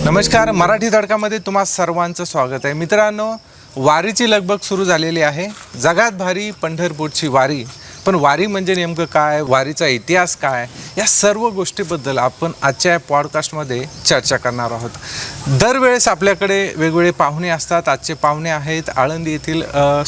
नमस्कार, मराठी तडकामध्ये तुम्हा सर्वांचं स्वागत आहे. मित्रांनो, वारीची लगबग सुरू झालेली आहे. जगात भारी पंढरपूरची वारी. पण वारी म्हणजे नेमकं काय, वारीचा इतिहास काय, या सर्व गोष्टीबद्दल आपण आजच्या पॉडकास्टमध्ये चर्चा करणार आहोत. दरवेळेस आपल्याकडे वेगवेगळे पाहुणे असतात. आजचे पाहुणे आहेत आळंदी येथील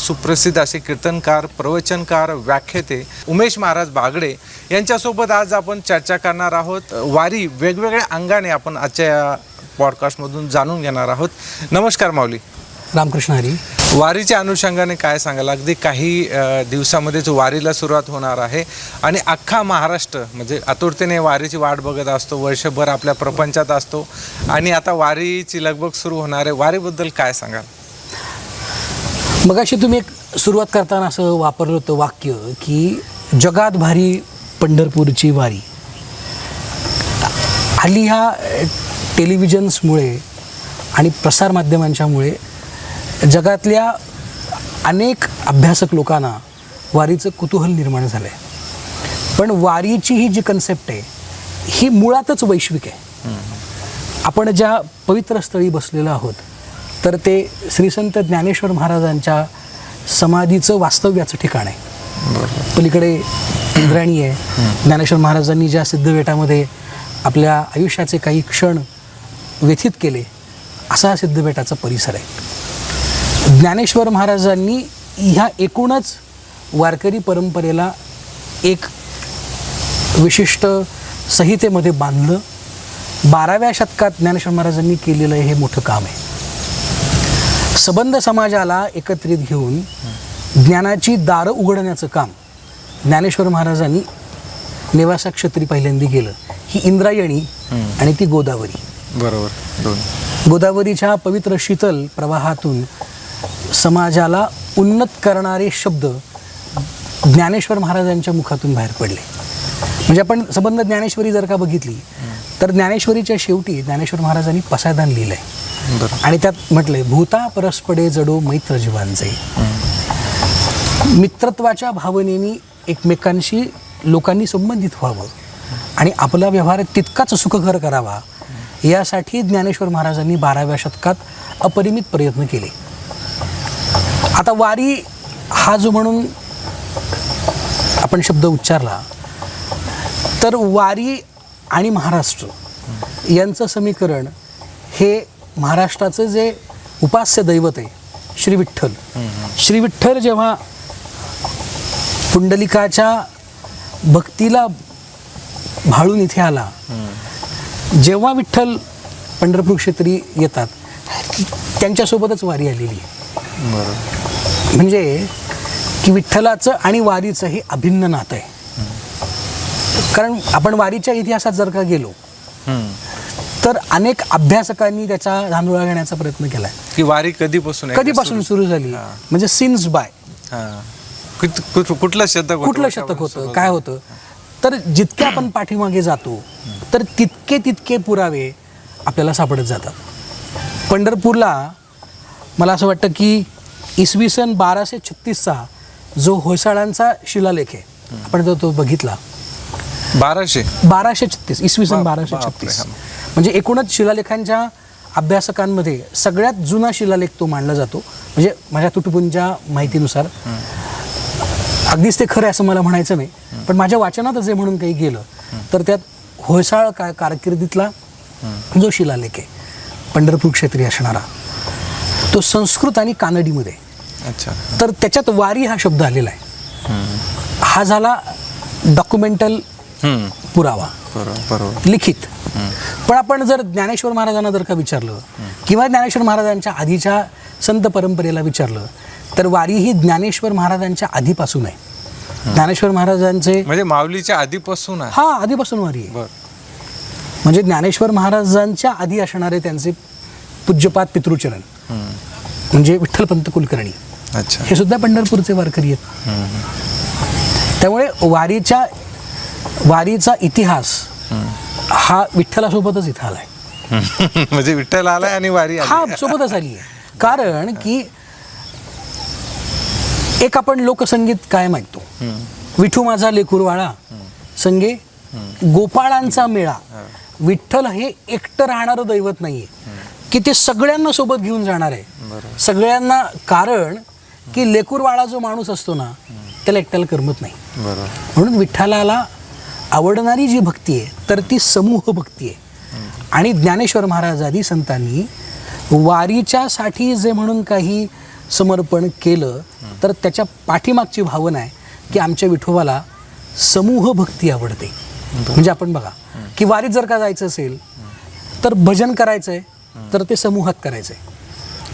सुप्रसिद्ध असे कीर्तनकार, प्रवचनकार, व्याख्याते उमेश महाराज बागडे यांच्यासोबत आज आपण चर्चा करणार आहोत. वारी वेगवेगळ्या अंगाने आपण आजच्या पॉडकास्टमधून जाणून घेणार आहोत. नमस्कार माऊली. रामकृष्ण हरी. वारीच्या अनुषंगाने काय सांगाल? अगदी काही दिवसामध्येच वारीला सुरुवात होणार आहे आणि अख्खा महाराष्ट्र म्हणजे आतुरतेने वारीची वाट बघत असतो. वर्षभर आपल्या प्रपंचात असतो आणि आता वारीची लगबग सुरू होणार आहे. वारीबद्दल काय सांगाल? मगाशी तुम्ही एक सुरुवात करताना असं वापरलं होतं वाक्य की जगात भारी पंढरपूरची वारी. हल्ली ह्या टेलिव्हिजन्समुळे आणि प्रसारमाध्यमांच्यामुळे जगातल्या अनेक अभ्यासक लोकांना वारीचं कुतूहल निर्माण झालं आहे. पण वारीची ही जी कन्सेप्ट आहे ही मुळातच वैश्विक आहे. आपण ज्या पवित्र स्थळी बसलेलो आहोत तर ते श्री संत ज्ञानेश्वर महाराजांच्या समाधीचं वास्तव्याचं ठिकाण आहे. पलीकडे इंद्रायणी आहे. ज्ञानेश्वर महाराजांनी ज्या सिद्धबेटामध्ये आपल्या आयुष्याचे काही क्षण व्यथित केले असा हा सिद्धबेटाचा परिसर आहे. ज्ञानेश्वर महाराजांनी ह्या एकूणच वारकरी परंपरेला एक विशिष्ट संहितेमध्ये बांधलं. 12व्या शतकात ज्ञानेश्वर महाराजांनी केलेलं हे मोठं काम आहे. सबंध समाजाला एकत्रित घेऊन ज्ञानाची दारं उघडण्याचं काम ज्ञानेश्वर महाराजांनी नेवासा क्षत्री पहिल्यांदा केलं. ही इंद्रायणी आणि ती गोदावरी. बरोबर. गोदावरीच्या पवित्र शीतल प्रवाहातून समाजाला उन्नत करणारे शब्द ज्ञानेश्वर महाराजांच्या मुखातून बाहेर पडले. म्हणजे आपण संबंध ज्ञानेश्वरी जर का बघितली तर ज्ञानेश्वरीच्या शेवटी ज्ञानेश्वर महाराजांनी पसायदान लिहिलं आहे आणि त्यात म्हटलंय भूता परस्पडे जडो मैत्र जीवांचे. मित्रत्वाच्या भावनेनी एकमेकांशी लोकांनी संबंधित व्हावं आणि आपला व्यवहार तितकाच सुखकर करावा यासाठी ज्ञानेश्वर महाराजांनी 12व्या शतकात अपरिमित प्रयत्न केले. आता वारी हा जो म्हणून आपण शब्द उच्चारला तर वारी आणि महाराष्ट्र यांचं समीकरण हे महाराष्ट्राचं जे उपास्य दैवत आहे श्री विठ्ठल. श्री विठ्ठल जेव्हा पुंडलिकाच्या भक्तीला भाळून इथे आला, जेव्हा विठ्ठल पंढरपूर क्षेत्री येतात त्यांच्यासोबतच वारी आलेली आहे. म्हणजे की विठ्ठलाचं आणि वारीचं हे अभिन्न नातं आहे. कारण आपण वारीच्या इतिहासात जर का गेलो तर अनेक अभ्यासकांनी त्याचा धांदोळा घेण्याचा प्रयत्न केला की वारी कधीपासून सुरू झाली. म्हणजे सिन्स बाय कुठलं शतक होतं, काय होतं. तर जितके आपण पाठीमागे जातो तर तितके पुरावे आपल्याला सापडत जातात. पंढरपूरला मला असं वाटतं की इसवी सन 1236चा जो होयसाळांचा शिलालेख आहे आपण जर तो बघितला 1236 इसवी सन 1236 म्हणजे एकूणच शिलालेखांच्या अभ्यासकांमध्ये सगळ्यात जुना शिलालेख तो मानला जातो. म्हणजे माझ्या तुटपुंच्या माहितीनुसार अगदीच ते खरं असं मला म्हणायचं नाही, पण माझ्या वाचनात जे म्हणून काही गेलं तर त्यात होयसाळ कारकिर्दीतला जो शिलालेख आहे पंढरपूर क्षेत्री असणारा तो संस्कृत आणि कानडीमध्ये. तर त्याच्यात वारी हा शब्द आलेला आहे. हा झाला डॉक्युमेंटल पुरावा, लिखित. पण आपण जर ज्ञानेश्वर महाराजांना जर का विचारलं किंवा ज्ञानेश्वर महाराजांच्या आधीच्या संत परंपरेला विचारलं तर वारी ही ज्ञानेश्वर महाराजांच्या आधीपासून आहे. ज्ञानेश्वर महाराजांचे म्हणजे माऊलीच्या आधीपासून आहे. हा, आधीपासून वारी आहे. म्हणजे ज्ञानेश्वर महाराजांच्या आधी असणारे त्यांचे पूज्यपाद पितृचरण म्हणजे विठ्ठलपंत कुलकर्णी हे सुद्धा पंढरपूरचे वारकरी आहेत. त्यामुळे वारीचा इतिहास हा विठ्ठलासोबतच इथं आलाय. म्हणजे विठ्ठल आलाय आणि वारी हा सोबतच आली आहे. कारण की एक आपण लोकसंगीत कायम ऐकतो, विठू माझा लेकुरवाळा संगे गोपाळांचा मेळा विठ्ठल हे एकटं राहणारं दैवत नाहीये की ते सगळ्यांना सोबत घेऊन जाणार आहे. सगळ्यांना, कारण की लेकूरवाळा जो माणूस असतो ना त्याला एकट्याला करमत नाही. म्हणून विठ्ठलाला आवडणारी जी भक्ती आहे तर ती समूह भक्ती आहे. आणि ज्ञानेश्वर महाराजांनी संतांनी वारीच्या साठी जे म्हणून काही समर्पण केलं तर त्याच्या पाठीमागची भावना आहे की आमच्या विठोबाला समूह भक्ती आवडते. म्हणजे आपण बघा की वारीत जर का जायचं असेल तर भजन करायचंय तर ते समूहात करायचंय.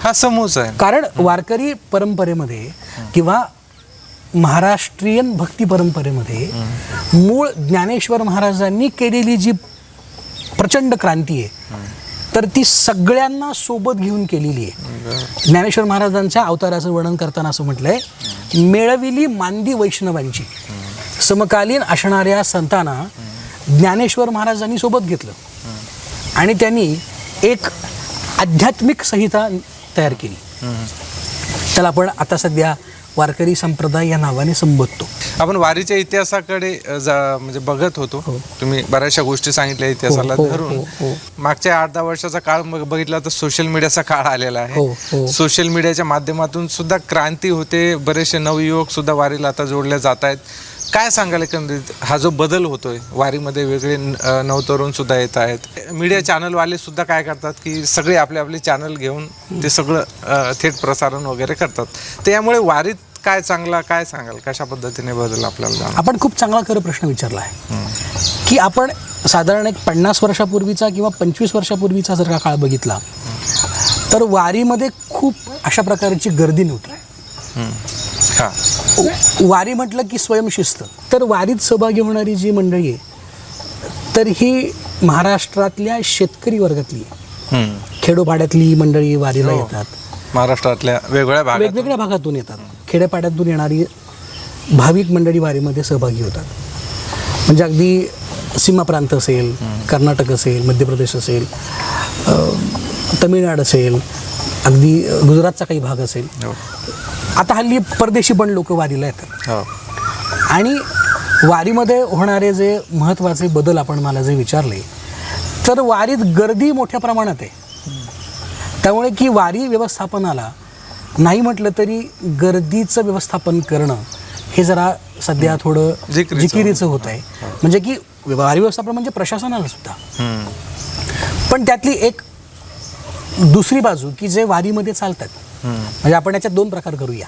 हा समूहच आहे. कारण वारकरी परंपरेमध्ये किंवा महाराष्ट्रीयन भक्ती परंपरेमध्ये मूळ ज्ञानेश्वर महाराजांनी केलेली जी प्रचंड क्रांती आहे तर ती सगळ्यांना सोबत घेऊन केलेली आहे. ज्ञानेश्वर महाराजांच्या अवताराचं वर्णन करताना असं म्हटलंय, मेळविली मांदी वैष्णवांची. समकालीन असणाऱ्या संतांना ज्ञानेश्वर महाराजांनी सोबत घेतलं आणि त्यांनी एक आध्यात्मिक संहिता तयार केली. त्याला आपण आता सध्या वारकरी संप्रदाय या नावाने संबोधतो. आपण वारीच्या इतिहासाकडे म्हणजे बघत होतो. तुम्ही बऱ्याचशा गोष्टी सांगितल्या इतिहासाला धरून. मागच्या 8-10 वर्षाचा काळ बघितला तर सोशल मीडियाचा काळ आलेला आहे. सोशल मीडियाच्या माध्यमातून सुद्धा क्रांती होते. बरेचसे नवयुवक सुद्धा वारीला आता जोडले जात आहेत. काय सांगाल एकंदरीत हा जो बदल होतोय वारीमध्ये? वेगळे नवतरुण सुद्धा येत आहेत. मीडिया चॅनलवाले सुद्धा काय करतात की सगळे आपले आपले चॅनल घेऊन ते सगळं थेट प्रसारण वगैरे करतात. त्यामुळे वारीत काय चांगला, काय सांगाल कशा पद्धतीने बदल आपल्याला जाणवतो? आपण खूप चांगला खरं प्रश्न विचारला आहे की आपण साधारण एक 50 वर्षापूर्वीचा किंवा 25 वर्षापूर्वीचा जर का काळ बघितला तर वारीमध्ये खूप अशा प्रकारची गर्दी नव्हती. वारी म्हटलं की स्वयंशिस्त. तर वारीत सहभागी होणारी जी मंडळी आहे तर ही महाराष्ट्रातल्या शेतकरी वर्गातली आहे. खेडोपाड्यातली मंडळी वारीला येतात. महाराष्ट्रातल्या वेगवेगळ्या भागातून येतात. खेड्यापाड्यातून येणारी भाविक मंडळी वारीमध्ये सहभागी होतात. म्हणजे अगदी सीमा प्रांत असेल, कर्नाटक असेल, मध्य प्रदेश असेल, तमिळनाड असेल, अगदी गुजरातचा काही भाग असेल. आता हल्ली परदेशी पण लोक वारीला येतात. आणि वारीमध्ये होणारे जे महत्त्वाचे बदल आपण मला जे विचारले तर वारीत गर्दी मोठ्या प्रमाणात आहे. त्यामुळे की वारी व्यवस्थापनाला नाही म्हटलं तरी गर्दीचं व्यवस्थापन करणं हे जरा सध्या थोडं जिकिरीचं होत आहे. म्हणजे की वारी व्यवस्थापन म्हणजे प्रशासनाला सुद्धा. पण त्यातली एक दुसरी बाजू की जे वारीमध्ये चालतात, म्हणजे आपण याच्यात 2 प्रकार करूया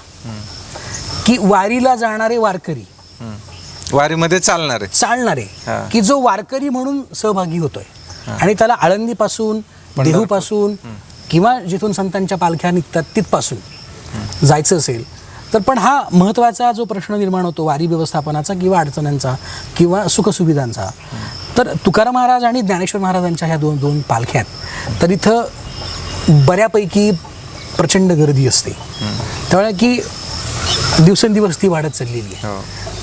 की वारीला जाणारे वारकरी, वारीमध्ये चालणारे की जो वारकरी म्हणून सहभागी होतोय आणि त्याला आळंदीपासून, देहूपासून किंवा जिथून संतांच्या पालख्या निघतात तिथपासून जायचं असेल तर. पण हा महत्त्वाचा जो प्रश्न निर्माण होतो वारी व्यवस्थापनाचा किंवा अडचणांचा किंवा सुखसुविधांचा, तर तुकाराम महाराज आणि ज्ञानेश्वर महाराजांच्या ह्या दोन पालख्यात तर इथं बऱ्यापैकी प्रचंड गर्दी असते. त्यामुळे की दिवसेंदिवस ती वाढत चाललेली आहे.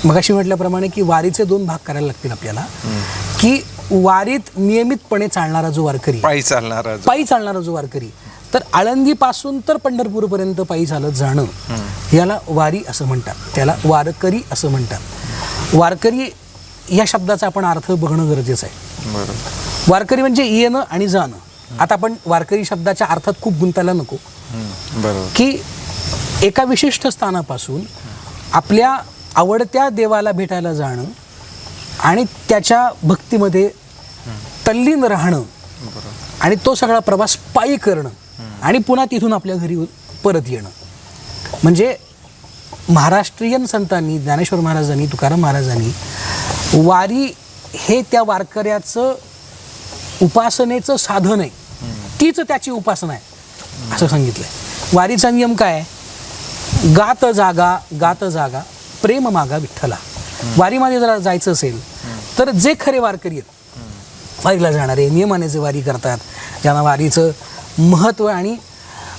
मगाशी म्हटल्याप्रमाणे की वारीचे 2 भाग करायला लागतील आपल्याला. की वारीत नियमितपणे चालणारा जो वारकरी, पायी चालणारा जो वारकरी, तर आळंदीपासून तर पंढरपूरपर्यंत पायी चालत जाणं याला वारी असं म्हणतात. त्याला वारकरी असं म्हणतात. वारकरी या शब्दाचा आपण अर्थ बघणं गरजेचं आहे. वारकरी म्हणजे येणं आणि जाणं. आता आपण वारकरी शब्दाच्या अर्थात खूप गुंतायला नको. की एका विशिष्ट स्थानापासून आपल्या आवडत्या देवाला भेटायला जाणं आणि त्याच्या भक्तीमध्ये तल्लीन राहणं आणि तो सगळा प्रवास पायी करणं आणि पुन्हा तिथून आपल्या घरी परत येणं. म्हणजे महाराष्ट्रीयन संतांनी, ज्ञानेश्वर महाराजांनी, तुकाराम महाराजांनी वारी हे त्या वारकऱ्याचं उपासनेचं साधन आहे, तीच त्याची उपासना आहे असं सांगितलंय. वारीचा नियम काय? गात जागा प्रेम मागा विठ्ठला. वारीमध्ये जर जायचं असेल तर जे खरे वारकरी आहेत, वारीला जाणारे, नियमाने जे वारी करतात, ज्यांना वारीचं महत्त्व आणि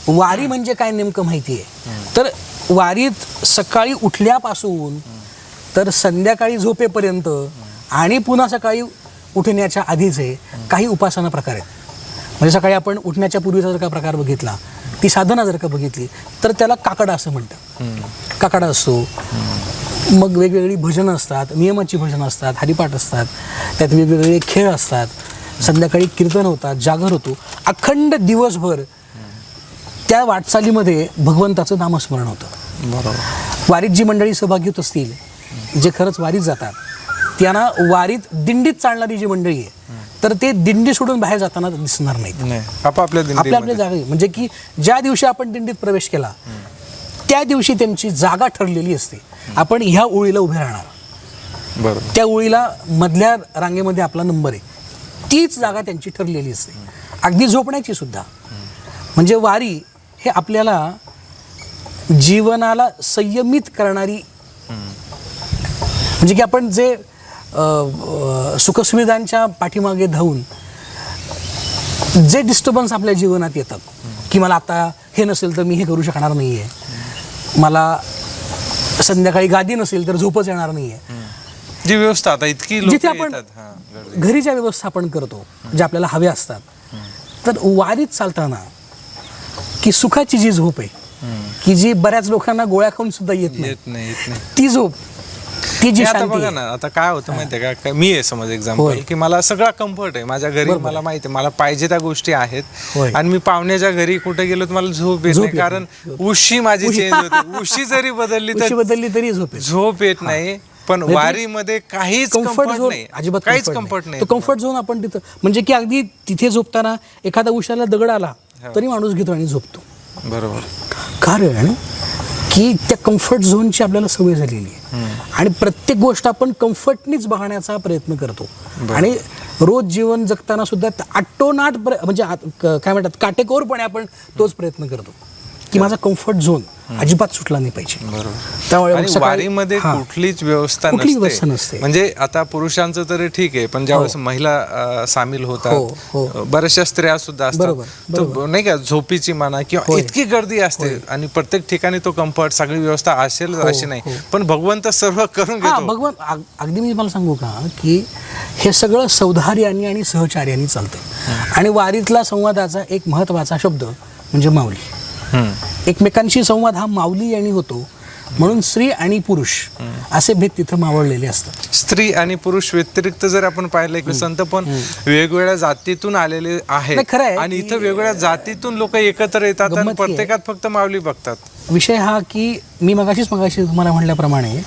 वारी म्हणजे काय नेमकं माहिती आहे, तर वारीत सकाळी उठल्यापासून तर संध्याकाळी झोपेपर्यंत आणि पुन्हा सकाळी उठण्याच्या आधीचे काही उपासना प्रकार आहेत. म्हणजे सकाळी आपण उठण्याच्या पूर्वीचा जर का प्रकार बघितला, ती साधना जर का बघितली तर त्याला काकडा असं म्हणतात. काकडा असतो. मग वेगवेगळी भजनं असतात, नियमाची भजनं असतात, हरिपाठ असतात, त्यात वेगवेगळे खेळ असतात. संध्याकाळी कीर्तन होतात, जागर होतो, अखंड दिवसभर त्या वाटचालीमध्ये भगवंताचं नामस्मरण होतं. बरोबर. वारीत जी मंडळी सहभागी होत असतील, जे खरंच वारीत जातात, त्यांना वारीत दिंडीत चालणारी जी मंडळी आहे, तर ते दिंडी सोडून बाहेर जाताना दिसणार नाहीत. नाही, आपापल्या आपल्या दिंडीमध्ये. जागी, म्हणजे की ज्या दिवशी आपण दिंडीत प्रवेश केला त्या दिवशी त्यांची जागा ठरलेली असते. आपण ह्या ओळीला उभे राहणार, बरोबर. त्या ओळीला मधल्या रांगेमध्ये आपला नंबर आहे, तीच जागा त्यांची ठरलेली असते, अगदी झोपण्याची सुद्धा. म्हणजे वारी हे आपल्याला जीवनाला संयमित करणारी, म्हणजे की आपण जे सुखसुविधांच्या पाठीमागे धावून जे डिस्टर्बन्स आपल्या जीवनात येतात, की मला आता हे नसेल तर मी हे करू शकणार नाही आहे, मला संध्याकाळी गादी नसेल तर झोपच येणार नाही आहे, जी व्यवस्था आता इतकी लोक जिथे आपण येतात. हां, गर्दी. घरी ज्या व्यवस्था आपण करतो, जे आपल्याला हवे असतात, तर वारीत चालताना की सुखाची जी झोप आहे, की जी बऱ्याच लोकांना गोळ्या खाऊन सुद्धा येत नाही, येत नाही, येत नाही. ती झोप, ती जी हे आता शांती बघा आहे. ना, आता काय होतं माहितीये का, मी आहे समज एक्झाम्पल, होय. की मला सगळा कम्फर्ट आहे माझ्या घरी, बरोबर. मला माहिती आहे मला पाहिजे त्या गोष्टी आहेत, होय. आणि मी पाहुण्याच्या घरी कुठे गेलो तर मला झोप येत झोप नाही, येत कारण उशी माझी चेंज होते. उशी जरी बदलली उशी तर बदलली तरी झोप येते. झोप येत नाही. पण म्हणजे वारीमध्ये काहीच कम्फर्ट कम्फर्ट झोन नाही, अजिबात काहीच कम्फर्ट नाही. तो कम्फर्ट झोन आपण तिथं, म्हणजे की अगदी तिथे झोपताना एखादा उशाला दगड आला तरी माणूस घेतो आणि झोपतो. बरोबर. कारण की त्या कम्फर्ट झोनची आपल्याला सवय झालेली आहे, आणि प्रत्येक गोष्ट आपण कम्फर्टनीच बघण्याचा प्रयत्न करतो. आणि रोज जीवन जगताना सुद्धा आटोनाट म्हणजे काय म्हणतात, काटेकोरपणे आपण तोच प्रयत्न करतो की माझा कम्फर्ट झोन अजिबात सुटला नाही पाहिजे. बरोबर. त्यामुळे आणि सकाळी- वारीमध्ये हां. कुठलीच व्यवस्था कुठलीच व्यवस्था नसते. म्हणजे आता पुरुषांचं तरी ठीक आहे, पण ज्यावेळेस महिला सामील हो, होतात, हो. बऱ्याचशा स्त्रिया सुद्धा असतात, बरोबर, तर बरोबर. नाही का झोपीची म्हणा किंवा होय. इतकी गर्दी असते, आणि प्रत्येक ठिकाणी तो कम्फर्ट सगळी व्यवस्था असेल हो, अशी नाही, हो. पण भगवंत सर्व करून हा, घेतो. भगवान अगदी मी मला सांगू का, की हे सगळं सौधार्याने आणि सहचार्याने चालतं. आणि वारीतला संवादाचा एक महत्त्वाचा शब्द म्हणजे माऊली. एकमेकांशी संवाद हा माऊली आणि होतो, म्हणून स्त्री आणि पुरुष असे भेद तिथं मावळलेले असतात. स्त्री आणि पुरुष व्यतिरिक्त जर आपण पाहिलं की संत पण वेगवेगळ्या जातीतून आलेले आहेत, नाही, खरं आहे आणि की- इथं वेगवेगळ्या जातीतून लोक एकत्र येतात, आणि गंमत ही आहे. प्रत्येकात फक्त माऊली बघतात. विषय हा की मी मगाशी तुम्हाला म्हणल्याप्रमाणे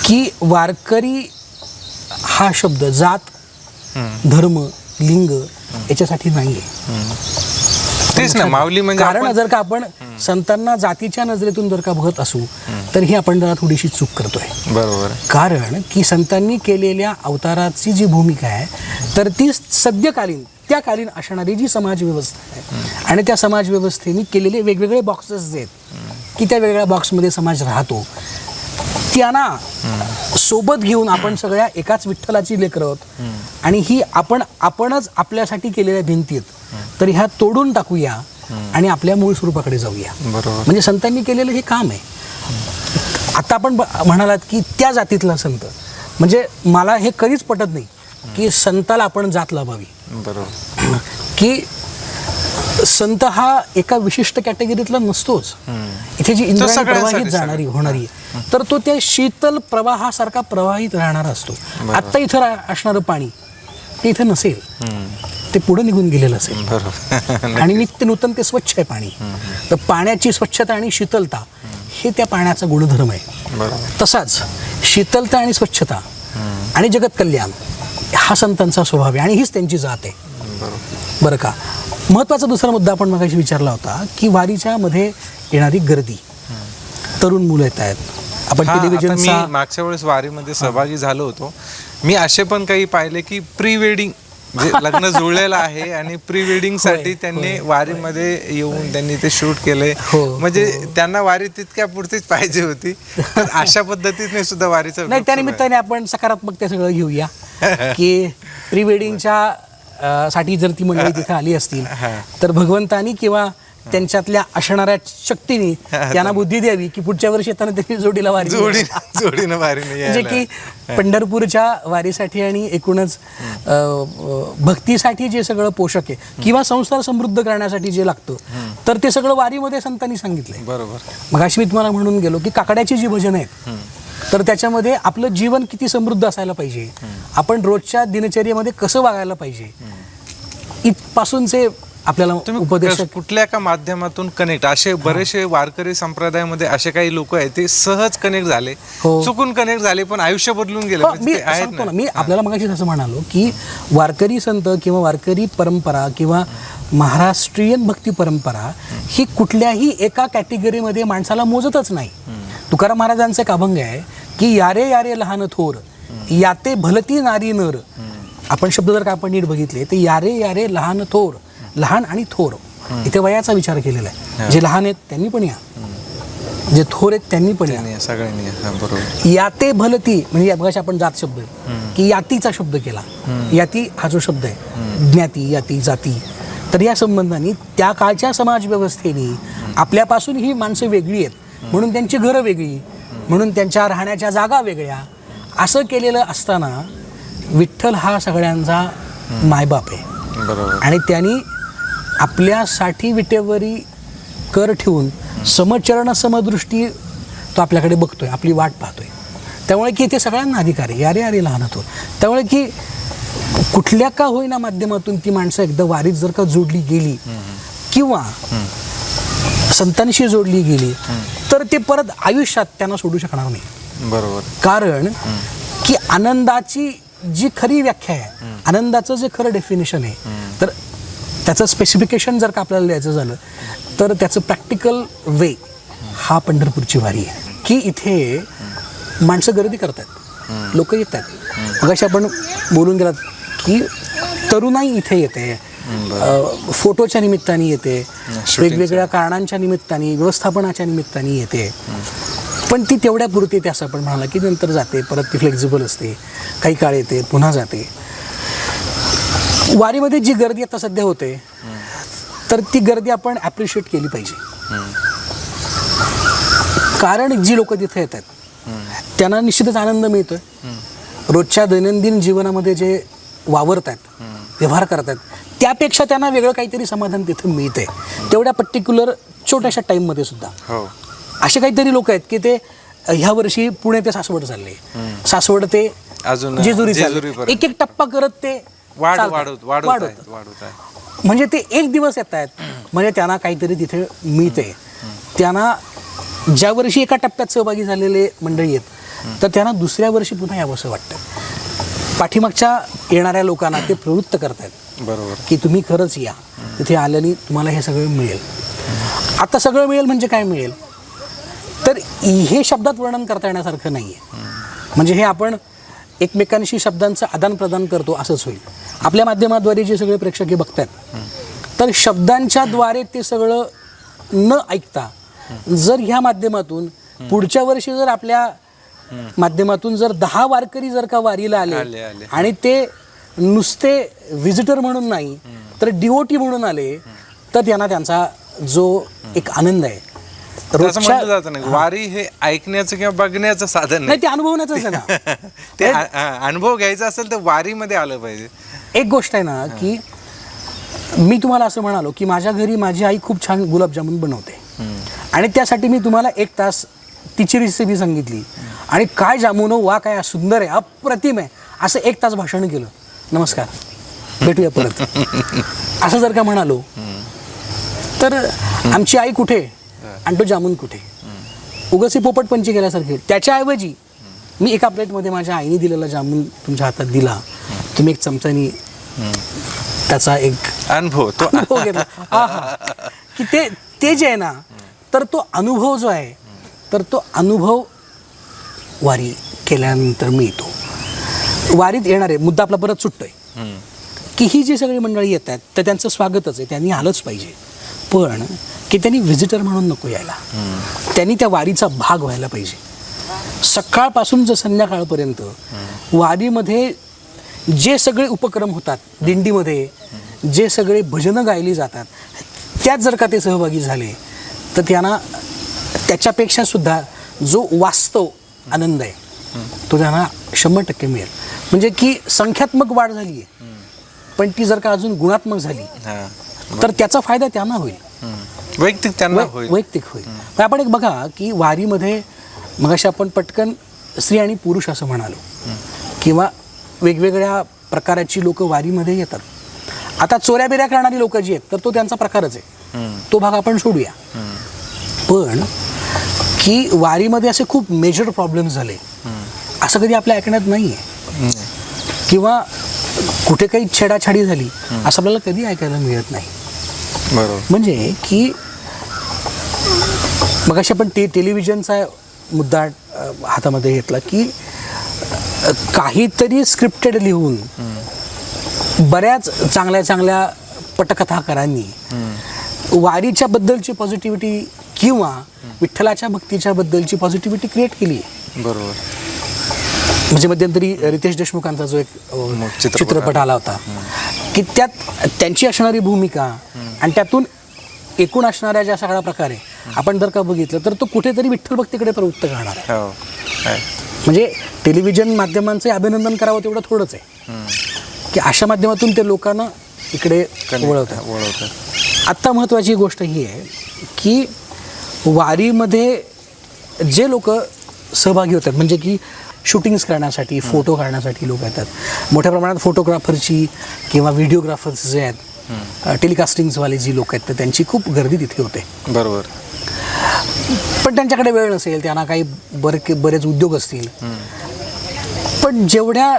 की वारकरी हा शब्द जात, धर्म, लिंग याच्यासाठी नाही आहे. तेच ना, माऊली म्हणजे कारण आपण- जर का आपण संतांना जातीच्या नजरेतून जर का बघत असू तर ही आपण जरा थोडीशी चूक करतोय. बरोबर आहे. कारण की संतांनी केलेल्या अवताराची जी भूमिका आहे, तर ती सद्यकालीन त्याकालीन असणारी जी समाज व्यवस्था आहे, आणि त्या समाज व्यवस्थेने केलेले वेगवेगळे बॉक्सेस आहेत, की त्या वेगवेगळ्या बॉक्समध्ये समाज राहतो, त्यांना सोबत घेऊन आपण सगळ्या एकाच विठ्ठलाची लेकरं आहोत, आणि ही आपणच आपल्यासाठी केलेल्या भिंती आहेत, तर ह्या तोडून टाकूया आणि आपल्या मूळ स्वरूपाकडे जाऊया. बरोबर. म्हणजे संतांनी केलेलं हे काम आहे. आता आपण म्हणालात की त्या जातीतला संत, म्हणजे मला हे कधीच पटत नाही की संताला आपण जात लावावी, बरोबर. की संत हा एका विशिष्ट कॅटेगरीतला नसतोच. इथे जी इंद्रायणी सगळ्यांसाठी प्रवाहित जाणारी होणारी आहे, तर तो त्या शीतल प्रवाहासारखा प्रवाहित राहणारा असतो. आत्ता इथं असणारं पाणी ते इथं नसेल, ते पुढे निघून गेलेलं असेल, बरोबर. आणि नित्य नूतन ते स्वच्छ आहे पाणी. तर पाण्याची स्वच्छता आणि शीतलता हे त्या पाण्याचा गुणधर्म आहे. बरोबर. तसाच शीतलता आणि स्वच्छता आणि जगत कल्याण हा संतांचा स्वभाव आहे, आणि हीच त्यांची जात आहे. बरोबर. बरं का. महत्त्वाचा दुसरा मुद्दा आपण मगाशी विचारला होता की वारीच्या मध्ये येणारी गर्दी, तरुण मुलं येत आहेत. आपण हा, आता टेलिव्हिजनचा मी मागच्या वेळेस वारीमध्ये सहभागी झालो होतो. मी असे पण काही पाहिले की प्री वेडिंग, जे लग्न जुळलेलं आहे आणि प्री वेडिंग साठी त्यांनी वारीमध्ये येऊन त्यांनी ते शूट केले. हो, म्हणजे त्यांना वारी तितक्या पुरतीच पाहिजे होती, तर अशा पद्धतीने सुद्धा वारीचा नाही, त्या निमित्ताने आपण सकारात्मक ते सगळं घेऊया की प्री वेडिंगच्या साठी जर ती मंडळी तिथे आली असतील तर भगवंतानी किंवा त्यांच्यातल्या असणाऱ्या शक्तीने त्यांना बुद्धी द्यावी की पुढच्या वर्षी येताना त्यांनी जोडीनं वारीने वारीने म्हणजे की पंढरपूरच्या वारीसाठी आणि एकूणच भक्तीसाठी जे सगळं पोषक आहे किंवा संसार समृद्ध करण्यासाठी जे लागतं, तर ते सगळं वारीमध्ये संतांनी सांगितलंय. बरोबर. मगाशी मी तुम्हाला म्हणून गेलो की काकड्याची जी भजन आहेत, तर त्याच्यामध्ये आपलं जीवन किती समृद्ध असायला पाहिजे, आपण रोजच्या दिनचर्येमध्ये कसं वागायला पाहिजे, इथपासूनचे आपल्याला तुम्ही उपदेशक कुठल्या का माध्यमातून कनेक्ट, असे बरेचसे वारकरी संप्रदायामध्ये असे काही लोक आहेत ते सहज कनेक्ट झाले, हो. चुकून कनेक्ट झाले पण आयुष्य बदलून गेले, हो, म्हणजे मी ते आहेत सांगतो ना. ना, मी आपल्याला मगाशी असं म्हणालो की वारकरी संत किंवा वारकरी परंपरा किंवा महाराष्ट्रीयन भक्ती परंपरा ही कुठल्याही एका कॅटेगरीमध्ये माणसाला मोजतच नाही. तुकाराम महाराजांचा एक अभंग आहे की यारे यारे लहान थोर याते भलती नारी नर. आपण शब्द जर का आपण नीट बघितले तर यारे यारे लहान थोर, लहान आणि थोर इथे वयाचा विचार केलेला आहे. जे लहान आहेत त्यांनी पण या, जे थोर आहेत त्यांनी पण या. त्यांनी सगळ्यांनी, हा, बरोबर. याते भलती म्हणजे बघा आपण जात शब्द की यातीचा शब्द केला. याती हा जो शब्द आहे, ज्ञाती याती जाती, तर या संबंधाने त्या काळच्या समाज व्यवस्थेने आपल्यापासून ही माणसं वेगळी आहेत म्हणून त्यांची घरं वेगळी, म्हणून त्यांच्या राहण्याच्या जागा वेगळ्या, असं केलेलं असताना विठ्ठल हा सगळ्यांचा मायबाप आहे. बरोबर. आणि त्यांनी आपल्यासाठी विटेवरी कर ठेवून समचरण समदृष्टी तो आपल्याकडे बघतोय, आपली वाट पाहतोय. त्यामुळे की ते सगळ्यांना अधिकार आहे. यारे यारे लहान होतो. त्यामुळे की कुठल्या का होईना माध्यमातून ती माणसं एकदा वारीत जर का जोडली गेली किंवा संतांशी जोडली गेली तर ते परत आयुष्यात त्यांना सोडू शकणार नाही. बरोबर. कारण की आनंदाची जी खरी व्याख्या आहे, आनंदाचं जे खरं डेफिनेशन आहे, तर त्याचं स्पेसिफिकेशन जर का आपल्याला द्यायचं झालं तर त्याचं प्रॅक्टिकल वे हा पंढरपूरची वारी आहे. की इथे माणसं गर्दी करतात, लोक येत आहेत. मगाशी आपण बोलून गेलात की तरुणाई इथे येते, फोटोच्या निमित्ताने येते, वेगवेगळ्या कारणांच्या निमित्ताने, व्यवस्थापनाच्या निमित्ताने येते. पण ती तेवढ्या पुरती येते असं आपण म्हणाला की नंतर जाते, परत ती फ्लेक्झिबल असते, काही काळ येते, पुन्हा जाते. वारीमध्ये जी गर्दी आता सध्या होते तर ती गर्दी आपण ॲप्रिशिएट केली पाहिजे. कारण जी लोक तिथे येतात त्यांना निश्चितच आनंद मिळतोय. रोजच्या दैनंदिन जीवनामध्ये जे वावरतात, व्यवहार करतात, त्यापेक्षा त्यांना वेगळं काहीतरी समाधान तिथे मिळतंय तेवढ्या पर्टिक्युलर छोट्याशा टाईममध्ये सुद्धा. हो. असे काहीतरी लोक आहेत की ते ह्या वर्षी पुणे ते सासवड चालले, सासवड ते अजून जेजुरी चालले, जेजुरीपर्यंत. एक एक टप्पा करत ते वाढवत वाढवत. आहे. म्हणजे ते एक दिवस येत आहेत म्हणजे त्यांना काहीतरी तिथे मिळते. त्यांना ज्या वर्षी एका टप्प्यात सहभागी झालेले मंडळी आहेत तर त्यांना दुसऱ्या वर्षी पुन्हा यावंसं वाटतं. पाठीमागच्या येणाऱ्या लोकांना ते प्रवृत्त करतात. बरोबर. की तुम्ही खरंच या, तिथे आल्याने तुम्हाला हे सगळं मिळेल. आता सगळं मिळेल म्हणजे काय मिळेल तर हे शब्दात वर्णन करता येण्यासारखं नाही आहे. म्हणजे हे आपण एकमेकांशी शब्दांचं आदान प्रदान करतो असंच होईल. आपल्या माध्यमाद्वारे जे सगळे प्रेक्षक हे बघतात तर शब्दांच्या द्वारे ते सगळं न ऐकता जर ह्या माध्यमातून पुढच्या वर्षी जर आपल्या माध्यमातून जर 10 वारकरी जर का वारीला आले आणि ते नुसते व्हिजिटर म्हणून नाही तर डिओटी म्हणून आले तर त्यांना त्यांचा जो एक आनंद आहे असं म्हटलं जातं नाही, वारी हे ऐकण्याचं किंवा बघण्याचं साधन नाही, ते अनुभवण्याचंच आहे ना. ते अनुभव घ्यायचा असेल तर वारीमध्ये आलं पाहिजे. एक गोष्ट आहे ना की मी तुम्हाला असं म्हणालो की माझ्या घरी माझी आई खूप छान गुलाबजामुन बनवते आणि त्यासाठी मी तुम्हाला 1 तास तिची रेसिपी सांगितली आणि काय जामुन वा काय सुंदर आहे, अप्रतिम आहे, असं 1 तास भाषण केलं, नमस्कार भेटूया परत असं जर का म्हणालो तर आमची आई कुठे आणि तो जामुन कुठे, उगाच पोपट पंची केल्यासारखे. त्याच्याऐवजी मी एका प्लेटमध्ये माझ्या आईने दिलेला जामुन तुमच्या हातात दिला, तुम्ही एक चमच्यानी त्याचा एक अनुभव घेतला. की ते जे आहे ना तर तो अनुभव जो आहे तर तो अनुभव वारी केल्यानंतर मिळतो. वारीत येणारे मुद्दा आपला परत सुटतोय की ही जी सगळी मंडळी येतात तर त्यांचं स्वागतच आहे, त्यांनी आलंच पाहिजे, पण की त्यांनी व्हिजिटर म्हणून नको यायला, त्यांनी त्या वारीचा भाग व्हायला पाहिजे. सकाळपासून जर संध्याकाळपर्यंत वारीमध्ये जे सगळे उपक्रम होतात, दिंडीमध्ये जे सगळे भजनं गायली जातात त्यात जर का ते सहभागी झाले तर त्यांना त्याच्यापेक्षा सुद्धा जो वास्तव आनंद आहे तो त्यांना 100% मिळेल. म्हणजे की संख्यात्मक वाढ झाली आहे पण ती जर का अजून गुणात्मक झाली तर त्याचा फायदा त्यांना होईल, वैयक्तिक त्यांना होईल. पण आपण एक बघा की वारीमध्ये मगाशी आपण पटकन स्त्री आणि पुरुष असं म्हणालो किंवा वेगवेगळ्या प्रकाराची लोक वारीमध्ये येतात. आता चोऱ्या बिऱ्या करणारी लोक जी आहेत तर तो त्यांचा प्रकारच आहे, तो भाग आपण सोडूया. पण की वारीमध्ये असे खूप मेजर प्रॉब्लेम्स झाले असं कधी आपल्या ऐकण्यात नाही आहे, किंवा कुठे काही छेडाछाडी झाली असं आपल्याला कधी ऐकायला मिळत नाही. बरोबर. म्हणजे की मग अशी आपण टेलिव्हिजनचा मुद्दा हातामध्ये घेतला की काहीतरी स्क्रिप्टेड लिहून बऱ्याच चांगल्या चांगल्या पटकथाकारांनी वारीच्या बद्दलची पॉझिटिव्हिटी किंवा विठ्ठलाच्या भक्तीच्या बद्दलची पॉझिटिव्हिटी क्रिएट केली आहे. बरोबर. म्हणजे मध्यंतरी रितेश देशमुखांचा जो एक चित्रपट आला होता की त्यात त्यांची असणारी भूमिका आणि त्यातून एकूण असणाऱ्या ज्या सगळ्या प्रकारे आपण जर का बघितलं तर तो कुठेतरी विठ्ठल भक्तीकडे प्रवृत्त करणार आहे. हो. आहे. म्हणजे टेलिव्हिजन माध्यमांचे अभिनंदन करावं तेवढं थोडंच आहे की अशा माध्यमातून ते लोकांना इकडे वळवतात. आत्ता महत्त्वाची गोष्ट ही आहे की वारीमध्ये जे लोक सहभागी होतात म्हणजे की शूटिंग्स करण्यासाठी फोटो काढण्यासाठी लोक येतात, मोठ्या प्रमाणात फोटोग्राफरची किंवा व्हिडिओग्राफर्स जे आहेत टेलिकास्टिंग्सवाले जी लोक आहेत तर त्यांची खूप गर्दी तिथे होते. बरोबर. पण त्यांच्याकडे वेळ नसेल, त्यांना काही बरेच उद्योग असतील, पण जेवढ्या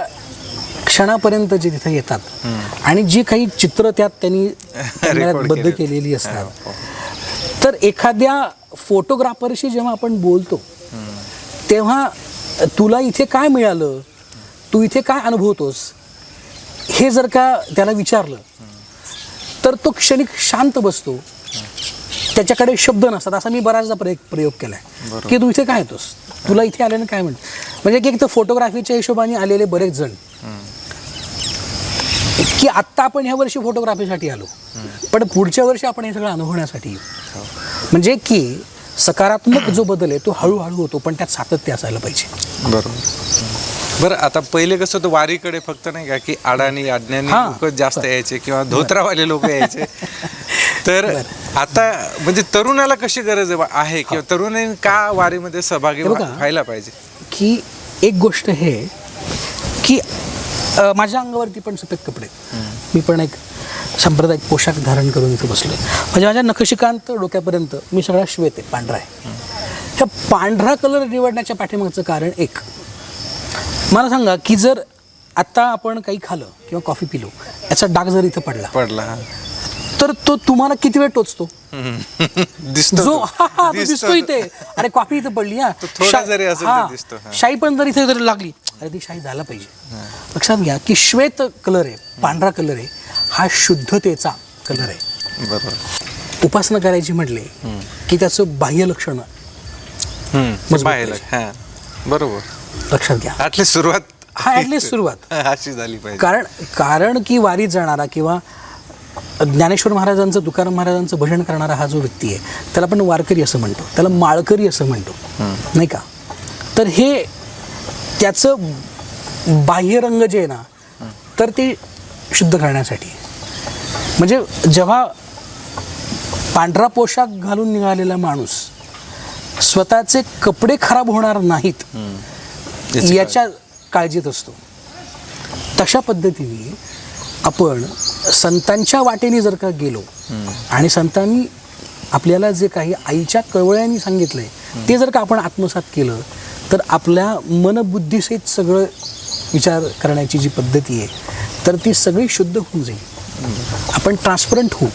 क्षणापर्यंत जे तिथे येतात आणि जी काही चित्र त्यात त्यांनी कॅमेऱ्यात केलेली असतात तर एखाद्या फोटोग्राफरशी जेव्हा आपण बोलतो तेव्हा तुला इथे काय मिळालं, तू इथे काय अनुभवतोस हे जर का त्याला विचारलं तर तो क्षणिक शांत बसतो, त्याच्याकडे शब्द नसतात. असा मी बऱ्याचदा प्रयोग केला आहे की तू इथे काय येतोस, तुला इथे आल्याने काय म्हणजे की एक तर फोटोग्राफीच्या हिशोबाने आलेले बरेच जण की आत्ता आपण ह्या वर्षी फोटोग्राफीसाठी आलो पण पुढच्या वर्षी आपण हे सगळं अनुभवण्यासाठी येऊ. म्हणजे की सकारात्मक जो बदल आहे तो हळूहळू होतो पण त्यात सातत्य असायला पाहिजे. बरोबर. बरं, आता पहिले कसं होतं वारीकडे फक्त नाही का की अडाणी अज्ञानी लोक जास्त यायचे किंवा धोत्रावाले लोक यायचे. तर आता म्हणजे तरुणाला कशी गरज आहे किंवा तरुणांनी का वारीमध्ये सहभागी व्हायला पाहिजे? की एक गोष्ट हे की माझ्या अंगावरती पण सफेद कपडे, मी पण एक सांप्रदायिक पोशाख धारण करून इथे बसलो. म्हणजे माझ्या नखशिकांत डोक्यापर्यंत मी सगळा श्वेत आहे, पांढरा आहे. ह्या पांढरा कलर निवडण्याच्या पाठीमागचं कारण एक, मला सांगा की जर आत्ता आपण काही खाल्लं किंवा कॉफी पिलो याचा डाग जर इथं पडला तर तो तुम्हाला किती वेळ टोचतो? तो दिसतो इथे, अरे कॉफी इथं पडली, शाई पण जर इथे जरी लागली अरे ती शाई झाला पाहिजे. लक्षात घ्या की श्वेत कलर आहे, पांढरा कलर आहे, हा शुद्धतेचा कलर आहे. बरोबर. उपासना करायची म्हटले की त्याचं बाह्य लक्षण बरोबर लक्षात घ्या. ॲटलिस्ट सुरुवात अशी झाली पाहिजे. कारण की वारीत जाणारा किंवा ज्ञानेश्वर महाराजांचं, तुकाराम महाराजांचं भजन करणारा हा जो व्यक्ती आहे त्याला आपण वारकरी असं म्हणतो, त्याला माळकरी असं म्हणतो नाही का. तर हे त्याचं बाह्यरंग जे आहे ना तर ते शुद्ध करण्यासाठी, म्हणजे जेव्हा पांढरा पोशाख घालून निघालेला माणूस स्वतःचे कपडे खराब होणार नाहीत याच्या काळजीत असतो, तशा पद्धतीने आपण संतांच्या वाटेने जर का गेलो आणि संतांनी आपल्याला जे काही आईच्या कळवळ्यांनी सांगितलंय ते जर का आपण आत्मसात केलं तर आपल्या मनबुद्धीसहित सगळं विचार करण्याची जी पद्धती आहे तर ती सगळी शुद्ध होऊन जाईल, आपण ट्रान्सपरंट होऊ.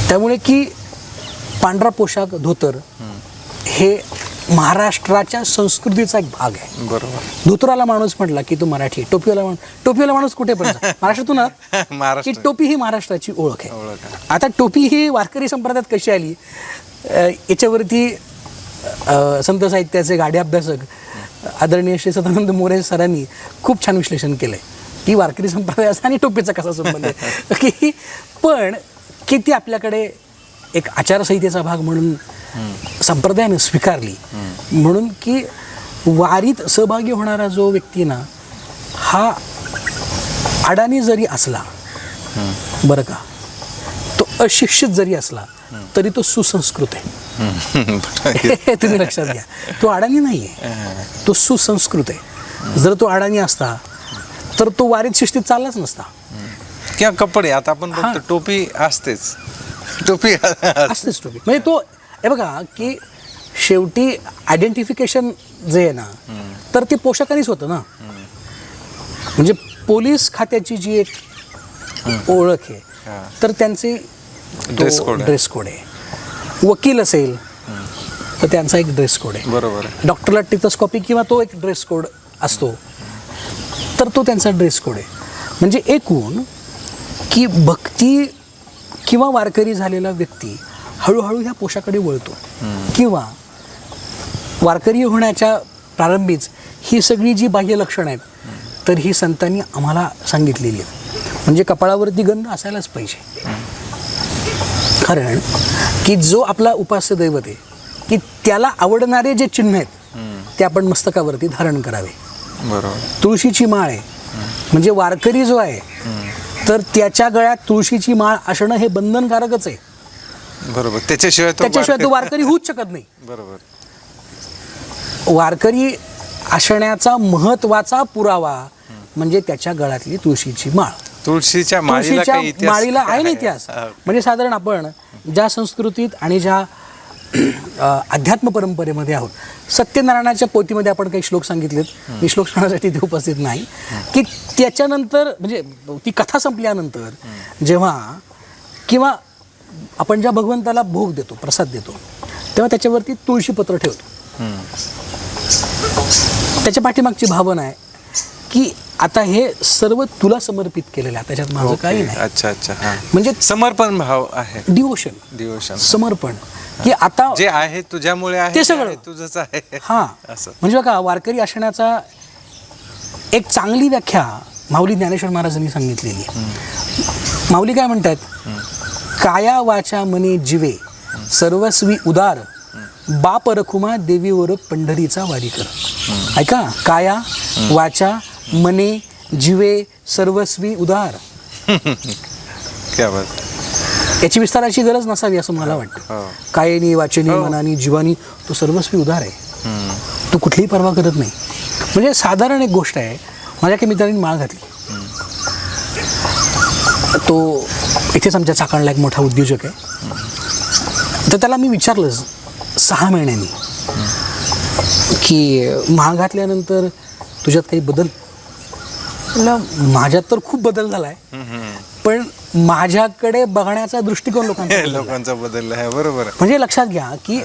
त्यामुळे की पांढरा पोशाख, धोतर हे महाराष्ट्राच्या संस्कृतीचा एक भाग आहे. बरोबर. धोतराला माणूस म्हटला की तो मराठी, टोपीवाला माणूस कुठे पण महाराष्ट्रातून की टोपी ही महाराष्ट्राची ओळख आहे. आता टोपी ही वारकरी संप्रदायात कशी आली याच्यावरती संत साहित्याचे गाडे अभ्यासक आदरणीय श्री सदानंद मोरे सरांनी खूप छान विश्लेषण केलंय की वारकरी संप्रदायाचा आणि टोपीचा कसा संबंध आहे. की पण किती आपल्याकडे एक आचारसंहितेचा भाग म्हणून संप्रदायाने स्वीकारली, म्हणून की वारीत सहभागी होणारा जो व्यक्ती ना हा अडाणी जरी असला बरं का, तो अशिक्षित जरी असला तरी तो सुसंस्कृत आहे. तुम्ही लक्षात घ्या, तो अडाणी नाही आहे, तो सुसंस्कृत आहे. जर तो अडाणी असता तर तो वारीत शिस्तीत चाललाच नसता. किंवा कपडे, आता आपण बघतो टोपी असतेच, टोपी असतेच टोपी. म्हणजे तो हे बघा की शेवटी आयडेंटिफिकेशन जे आहे ना, तर ते पोशाखानेच होतं ना. म्हणजे पोलीस खात्याची जी एक ओळख आहे, तर त्यांचे ड्रेस कोड आहे. वकील असेल तर त्यांचा एक ड्रेस कोड आहे. बरोबर. डॉक्टरला टिथोस्कोपी किंवा तो एक ड्रेस कोड असतो, तर तो त्यांचा ड्रेस कोड आहे. म्हणजे एकूण की भक्ती किंवा वारकरी झालेला व्यक्ती हळूहळू ह्या पोशाकडे वळतो, किंवा वारकरी होण्याच्या प्रारंभीच ही सगळी जी बाह्य लक्षणं आहेत, तर ही संतांनी आम्हाला सांगितलेली आहेत. म्हणजे कपाळावरती गंध असायलाच पाहिजे, कारण की जो आपला उपास्य दैवत आहे, की त्याला आवडणारे जे चिन्ह आहेत ते आपण मस्तकावरती धारण करावे. बरोबर. तुळशीची माळ आहे, म्हणजे वारकरी जो आहे तर त्याच्या गळ्यात तुळशीची माळ असणं हे बंधनकारकच आहे. बरोबर. त्याच्याशिवाय तो वारकरी होऊच शकत नाही. बरोबर. वारकरी असण्याचा महत्वाचा पुरावा म्हणजे त्याच्या गळ्यातली तुळशीची माळ. तुळशीच्या माळीला आहे ना इतिहास. म्हणजे साधारण आपण ज्या संस्कृतीत आणि ज्या अध्यात्म परंपरेमध्ये आहोत, सत्यनारायणाच्या पोथीमध्ये आपण काही श्लोक सांगितलेत, मी श्लोक सांगण्यासाठी ते उपस्थित नाही, की त्याच्यानंतर म्हणजे ती कथा संपल्यानंतर जेव्हा किंवा आपण ज्या भगवंताला भोग देतो, प्रसाद देतो, तेव्हा त्याच्यावरती तुळशीपत्र ठेवतो. त्याच्या पाठीमागची भावना आहे की आता हे सर्व तुला समर्पित केलेलं आहे, त्याच्यात माझं काही नाही. अच्छा अच्छा. म्हणजे समर्पण भाव आहे, डिवोशन, समर्पण, की आता जे आहे तुझ्यामुळे आहे, ते सगळं तुझंच आहे. असं म्हणजे बघा, वारकरी असण्याचा एक चांगली व्याख्या माऊली ज्ञानेश्वर महाराजांनी सांगितलेली आहे. माऊली काय म्हणतात? काया वाचा मने जीवे सर्वस्वी उदार, बाप रखुमा देवीवर पंढरीचा वारी कर. ऐका, काया वाचा मने जीवे सर्वस्वी उदार. क्या बात. याची विस्ताराची गरज नसावी असं मला वाटतं. कायेनी वाचेनी मनानी जीवानी तो सर्वस्वी उदार आहे, तो कुठलीही पर्वा करत नाही. म्हणजे साधारण एक गोष्ट आहे, माझ्या काही मित्रांनी माळ घातली, तो इथेच आमच्या चाकणला एक मोठा उद्योजक आहे, तर त्याला मी विचारलं 6 महिन्यांनी की माळ घातल्यानंतर तुझ्यात काही बदल? माझ्यात तर खूप बदल झाला आहे, पण माझ्याकडे बघण्याचा दृष्टिकोन लोकांचा बदलला आहे. बरोबर. म्हणजे लक्षात घ्या की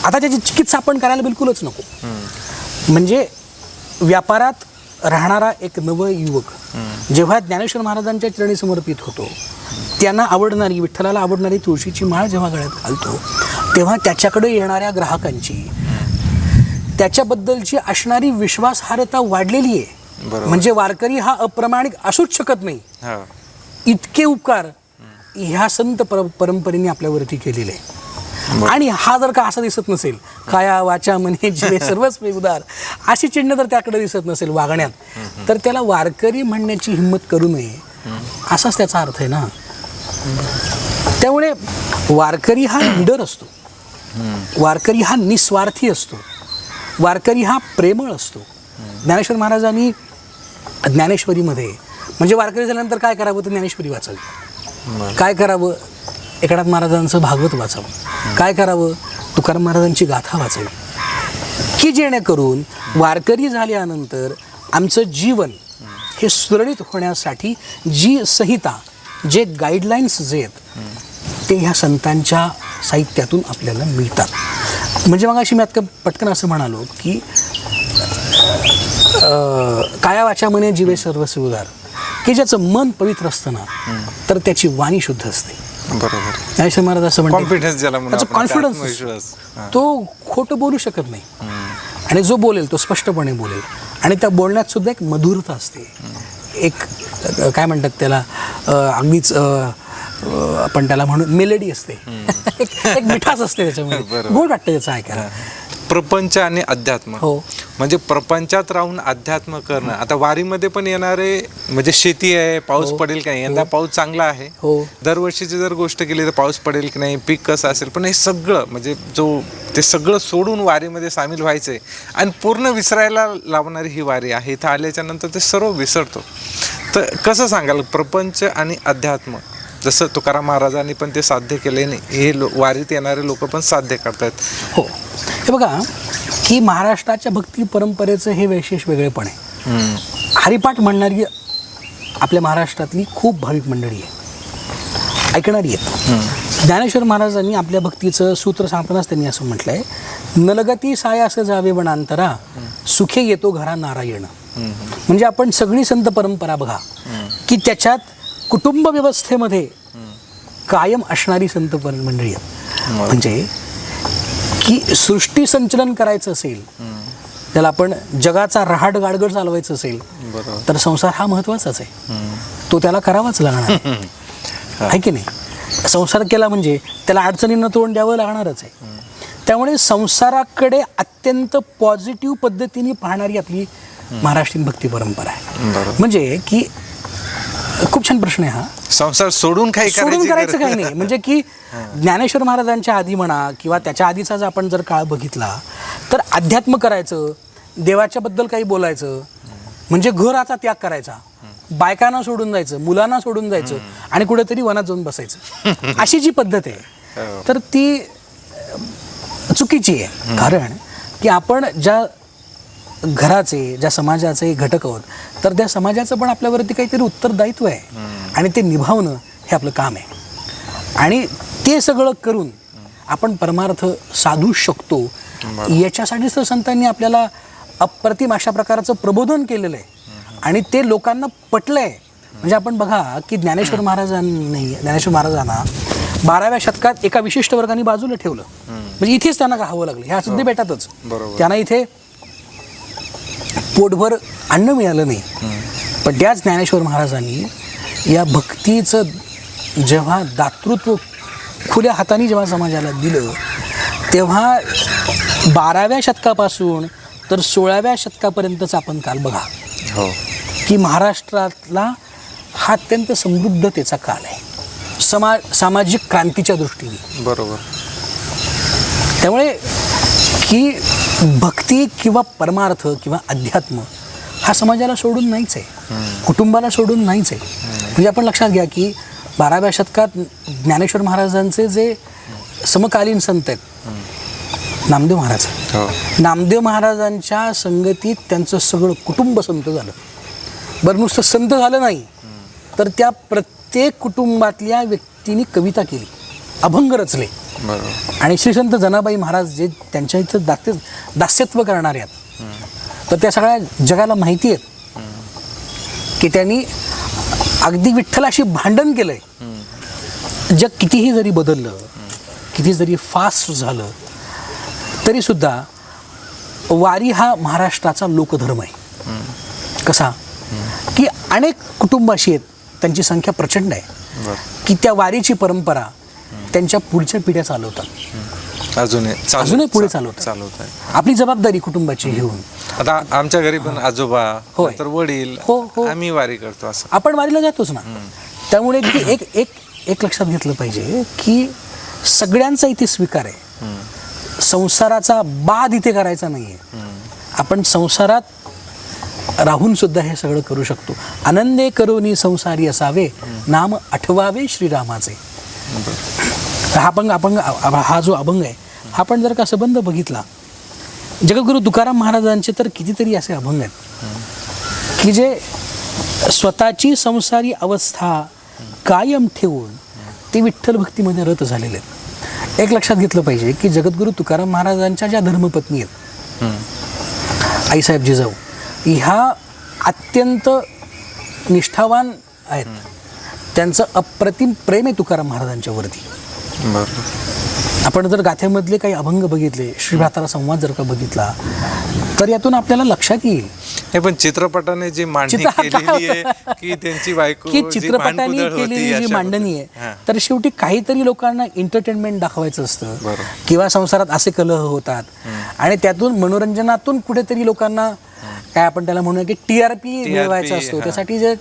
आता त्याची चिकित्सा आपण करायला बिलकुलच नको. म्हणजे व्यापारात राहणारा एक नवयुवक जेव्हा ज्ञानेश्वर महाराजांच्या चरणी समर्पित होतो, त्यांना आवडणारी, विठ्ठलाला आवडणारी तुळशीची माळ जेव्हा गळ्यात घालतो, तेव्हा त्याच्याकडे येणाऱ्या ग्राहकांची त्याच्याबद्दलची असणारी विश्वासार्हता वाढलेली आहे. म्हणजे वारकरी हा अप्रमाणिक असूच शकत नाही, इतके उपकार ह्या संत परंपरेने आपल्यावरती केलेले आहे. आणि हा जर का असा दिसत नसेल, काया वाचा मने जीवे सर्वस्वी उदार, अशी चिन्ह जर त्याकडे दिसत नसेल वागण्यात, तर त्याला वारकरी म्हणण्याची हिंमत करू नये, असाच त्याचा अर्थ आहे ना. त्यामुळे वारकरी हा निडर असतो, वारकरी हा निस्वार्थी असतो, वारकरी हा प्रेमळ असतो. ज्ञानेश्वर महाराजांनी ज्ञानेश्वरीमध्ये, म्हणजे वारकरी झाल्यानंतर काय करावं, तर ज्ञानेश्वरी वाचावी. काय करावं, एकनाथ महाराजांचं भागवत वाचावं. काय करावं, तुकाराम महाराजांची गाथा वाचावी, की जेणेकरून वारकरी झाल्यानंतर आमचं जीवन हे सुरळीत होण्यासाठी जी संहिता, जे गाईडलाईन्स जे आहेत ते ह्या संतांच्या साहित्यातून आपल्याला मिळतात. म्हणजे मग अशी मी आता पटकन असं म्हणालो की काया वाचा मने जीवे सर्वस्वी उदार, की ज्याचं मन पवित्र असतं ना, तर त्याची वाणी शुद्ध असते. बरोबर. ज्ञानेश्वर महाराज असं म्हणतात, त्याचा कॉन्फिडन्स, तो खोटं बोलू शकत नाही, आणि जो बोलेल तो स्पष्टपणे बोलेल, आणि त्या बोलण्यात सुद्धा एक मधुरता असते, एक काय म्हणतात त्याला, अगदीच आपण त्याला म्हणून मेलडी असते, एक मिठास असते त्याच्यामध्ये, गोड वाटतं त्याचं ऐकायला. प्रपंच आणि अध्यात्म, म्हणजे प्रपंचात राहून अध्यात्म करणं. आता वारीमध्ये पण येणारे, म्हणजे शेती आहे, पाऊस पडेल की नाही, यंदा पाऊस चांगला आहे, दरवर्षीची जर गोष्ट केली तर पाऊस पडेल की नाही, पीक कसं असेल, पण हे सगळं म्हणजे ते सगळं सोडून वारीमध्ये सामील व्हायचंय, आणि पूर्ण विसरायला लावणारी ही वारी आहे. इथं आल्याच्या नंतर ते सर्व विसरतो. तर कसं सांगाल प्रपंच आणि अध्यात्म, जसं तुकाराम महाराजांनी पण ते साध्य केले नाही, हे वारीत येणारे लोक पण साध्य करतायत. हो, हे बघा की महाराष्ट्राच्या भक्ती परंपरेचं हे विशेष वेगळेपण आहे. हरिपाठ म्हणणारी आपल्या महाराष्ट्रातली खूप भाविक मंडळी आहे, ऐकणारी आहेत. ज्ञानेश्वर महाराजांनी आपल्या भक्तीचं सूत्र सांगतानाच त्यांनी असं म्हटलंय, नलगती सायास जावे वनांतरा, सुखे येतो घरा नारायण. म्हणजे आपण सगळी संत परंपरा बघा की त्याच्यात कुटुंब व्यवस्थेमध्ये कायम असणारी संत मंडळी आहेत. म्हणजे की सृष्टी संचलन करायचं असेल, त्याला आपण जगाचा रहाट गाडगड चालवायचं असेल तर संसार हा महत्वाचाच आहे, तो त्याला करावाच लागणार आहे की नाही. संसार केला म्हणजे त्याला अडचणींना तोंड द्यावं लागणारच आहे. त्यामुळे संसाराकडे अत्यंत पॉझिटिव्ह पद्धतीने पाहणारी आपली महाराष्ट्रीयन भक्ती परंपरा आहे. म्हणजे की खूप छान प्रश्न आहे हा. संसार सोडून करायचं काही नाही. म्हणजे की ज्ञानेश्वर महाराजांच्या आधी म्हणा किंवा त्याच्या आधीचा जर आपण जर काळ बघितला तर अध्यात्म करायचं, देवाच्या बद्दल काही बोलायचं, म्हणजे घराचा त्याग करायचा, बायकांना सोडून जायचं, मुलांना सोडून जायचं आणि कुठेतरी वनात जाऊन बसायचं, अशी जी पद्धत आहे तर ती चुकीची आहे. कारण की आपण ज्या घराचे, ज्या समाजाचे घटक आहोत तर त्या समाजाचं पण आपल्यावरती काहीतरी उत्तरदायित्व आहे आणि ते निभावणं हे आपलं काम आहे. आणि ते सगळं करून आपण परमार्थ साधू शकतो. याच्यासाठीच तर संतांनी आपल्याला अप्रतिम अशा प्रकारचं प्रबोधन केलेलं आहे आणि ते लोकांना पटलं आहे. म्हणजे आपण बघा की ज्ञानेश्वर महाराजांना 12व्या शतकात एका विशिष्ट वर्गाने बाजूला ठेवलं. म्हणजे इथेच त्यांना राहावं लागलं, ह्या सिद्धी बेटातच. त्यांना इथे पोटभर अन्न मिळालं नाही. पण त्याच ज्ञानेश्वर महाराजांनी या भक्तीचं जेव्हा दातृत्व खुल्या हाताने जेव्हा समाजाला दिलं तेव्हा 12व्या शतकापासून तर 16व्या शतकापर्यंतचा आपण काल बघा की महाराष्ट्रातला हा अत्यंत समृद्धतेचा काल आहे सामाजिक क्रांतीच्या दृष्टीने. बरोबर. त्यामुळे की भक्ती किंवा परमार्थ किंवा अध्यात्म हा समाजाला सोडून नाहीच आहे, कुटुंबाला सोडून नाहीच आहे. म्हणजे आपण लक्षात घ्या की 12व्या शतकात ज्ञानेश्वर महाराजांचे जे समकालीन संत आहेत नामदेव महाराज, नामदेव महाराजांच्या संगतीत त्यांचं सगळं कुटुंब संत झालं. बरं, नुसतं संत झालं नाही तर त्या प्रत्येक कुटुंबातल्या व्यक्तींनी कविता केली, अभंग रचले. आणि श्री संत जनाबाई महाराज जे त्यांच्या इथं दास्यत्व करणारे आहेत तर त्या सगळ्या जगाला माहिती आहेत की त्यांनी अगदी विठ्ठलाशी भांडण केलंय. जग कितीही जरी बदललं, किती जरी फास्ट झालं तरी सुद्धा वारी हा महाराष्ट्राचा लोकधर्म आहे. कसा की अनेक कुटुंबाशी आहेत, त्यांची संख्या प्रचंड आहे की त्या वारीची परंपरा त्यांच्या पुढच्या पिढ्या चालवतात, अजूनही पुढे चालवतात. आपली जबाबदारी कुटुंबाची घेऊन. आता आमच्या घरी पण आजोबा तर वडील आम्ही वारी करतो, असं आपण वारीला जातोच ना. त्यामुळे एक एक एक लक्षात घेतलं पाहिजे की सगळ्यांचा इथे स्वीकार आहे. संसाराचा बाध इथे करायचा नाहीये. आपण संसारात राहून सुद्धा हे सगळं करू शकतो. आनंदे करोनी संसारी असावे, नाम आठवावे श्रीरामाचे. हा जो अभंग आहे हा पण जर का संबंध बघितला, जगद्गुरु तुकाराम महाराजांचे तर कितीतरी असे अभंग आहेत की जे स्वतःची संसारी अवस्था कायम ठेवून ते विठ्ठल भक्तीमध्ये रत झालेले आहेत. एक लक्षात घेतलं पाहिजे की जगद्गुरु तुकाराम महाराजांच्या ज्या धर्मपत्नी आहेत आईसाहेब जिजाऊ, ह्या अत्यंत निष्ठावान आहेत. त्यांचं अप्रतिम प्रेम आहे तुकाराम महाराजांच्या वरती. आपण जर गाथेमधले काही अभंग बघितले, श्रीभाताला संवाद जर का बघितला तर यातून आपल्याला लक्षात येईल. हे पण चित्रपटाने जी मांडणी केलेली आहे की त्यांची बायको की चित्रपटाने केलेली जी मांडणी आहे तर शेवटी काहीतरी लोकांना एंटरटेनमेंट दाखवायचं असतं किंवा संसारात असे कलह होतात आणि त्यातून मनोरंजनातून कुठेतरी लोकांना काय आपण त्याला म्हणूया की TRP मिळवायचा असतो. त्यासाठी जे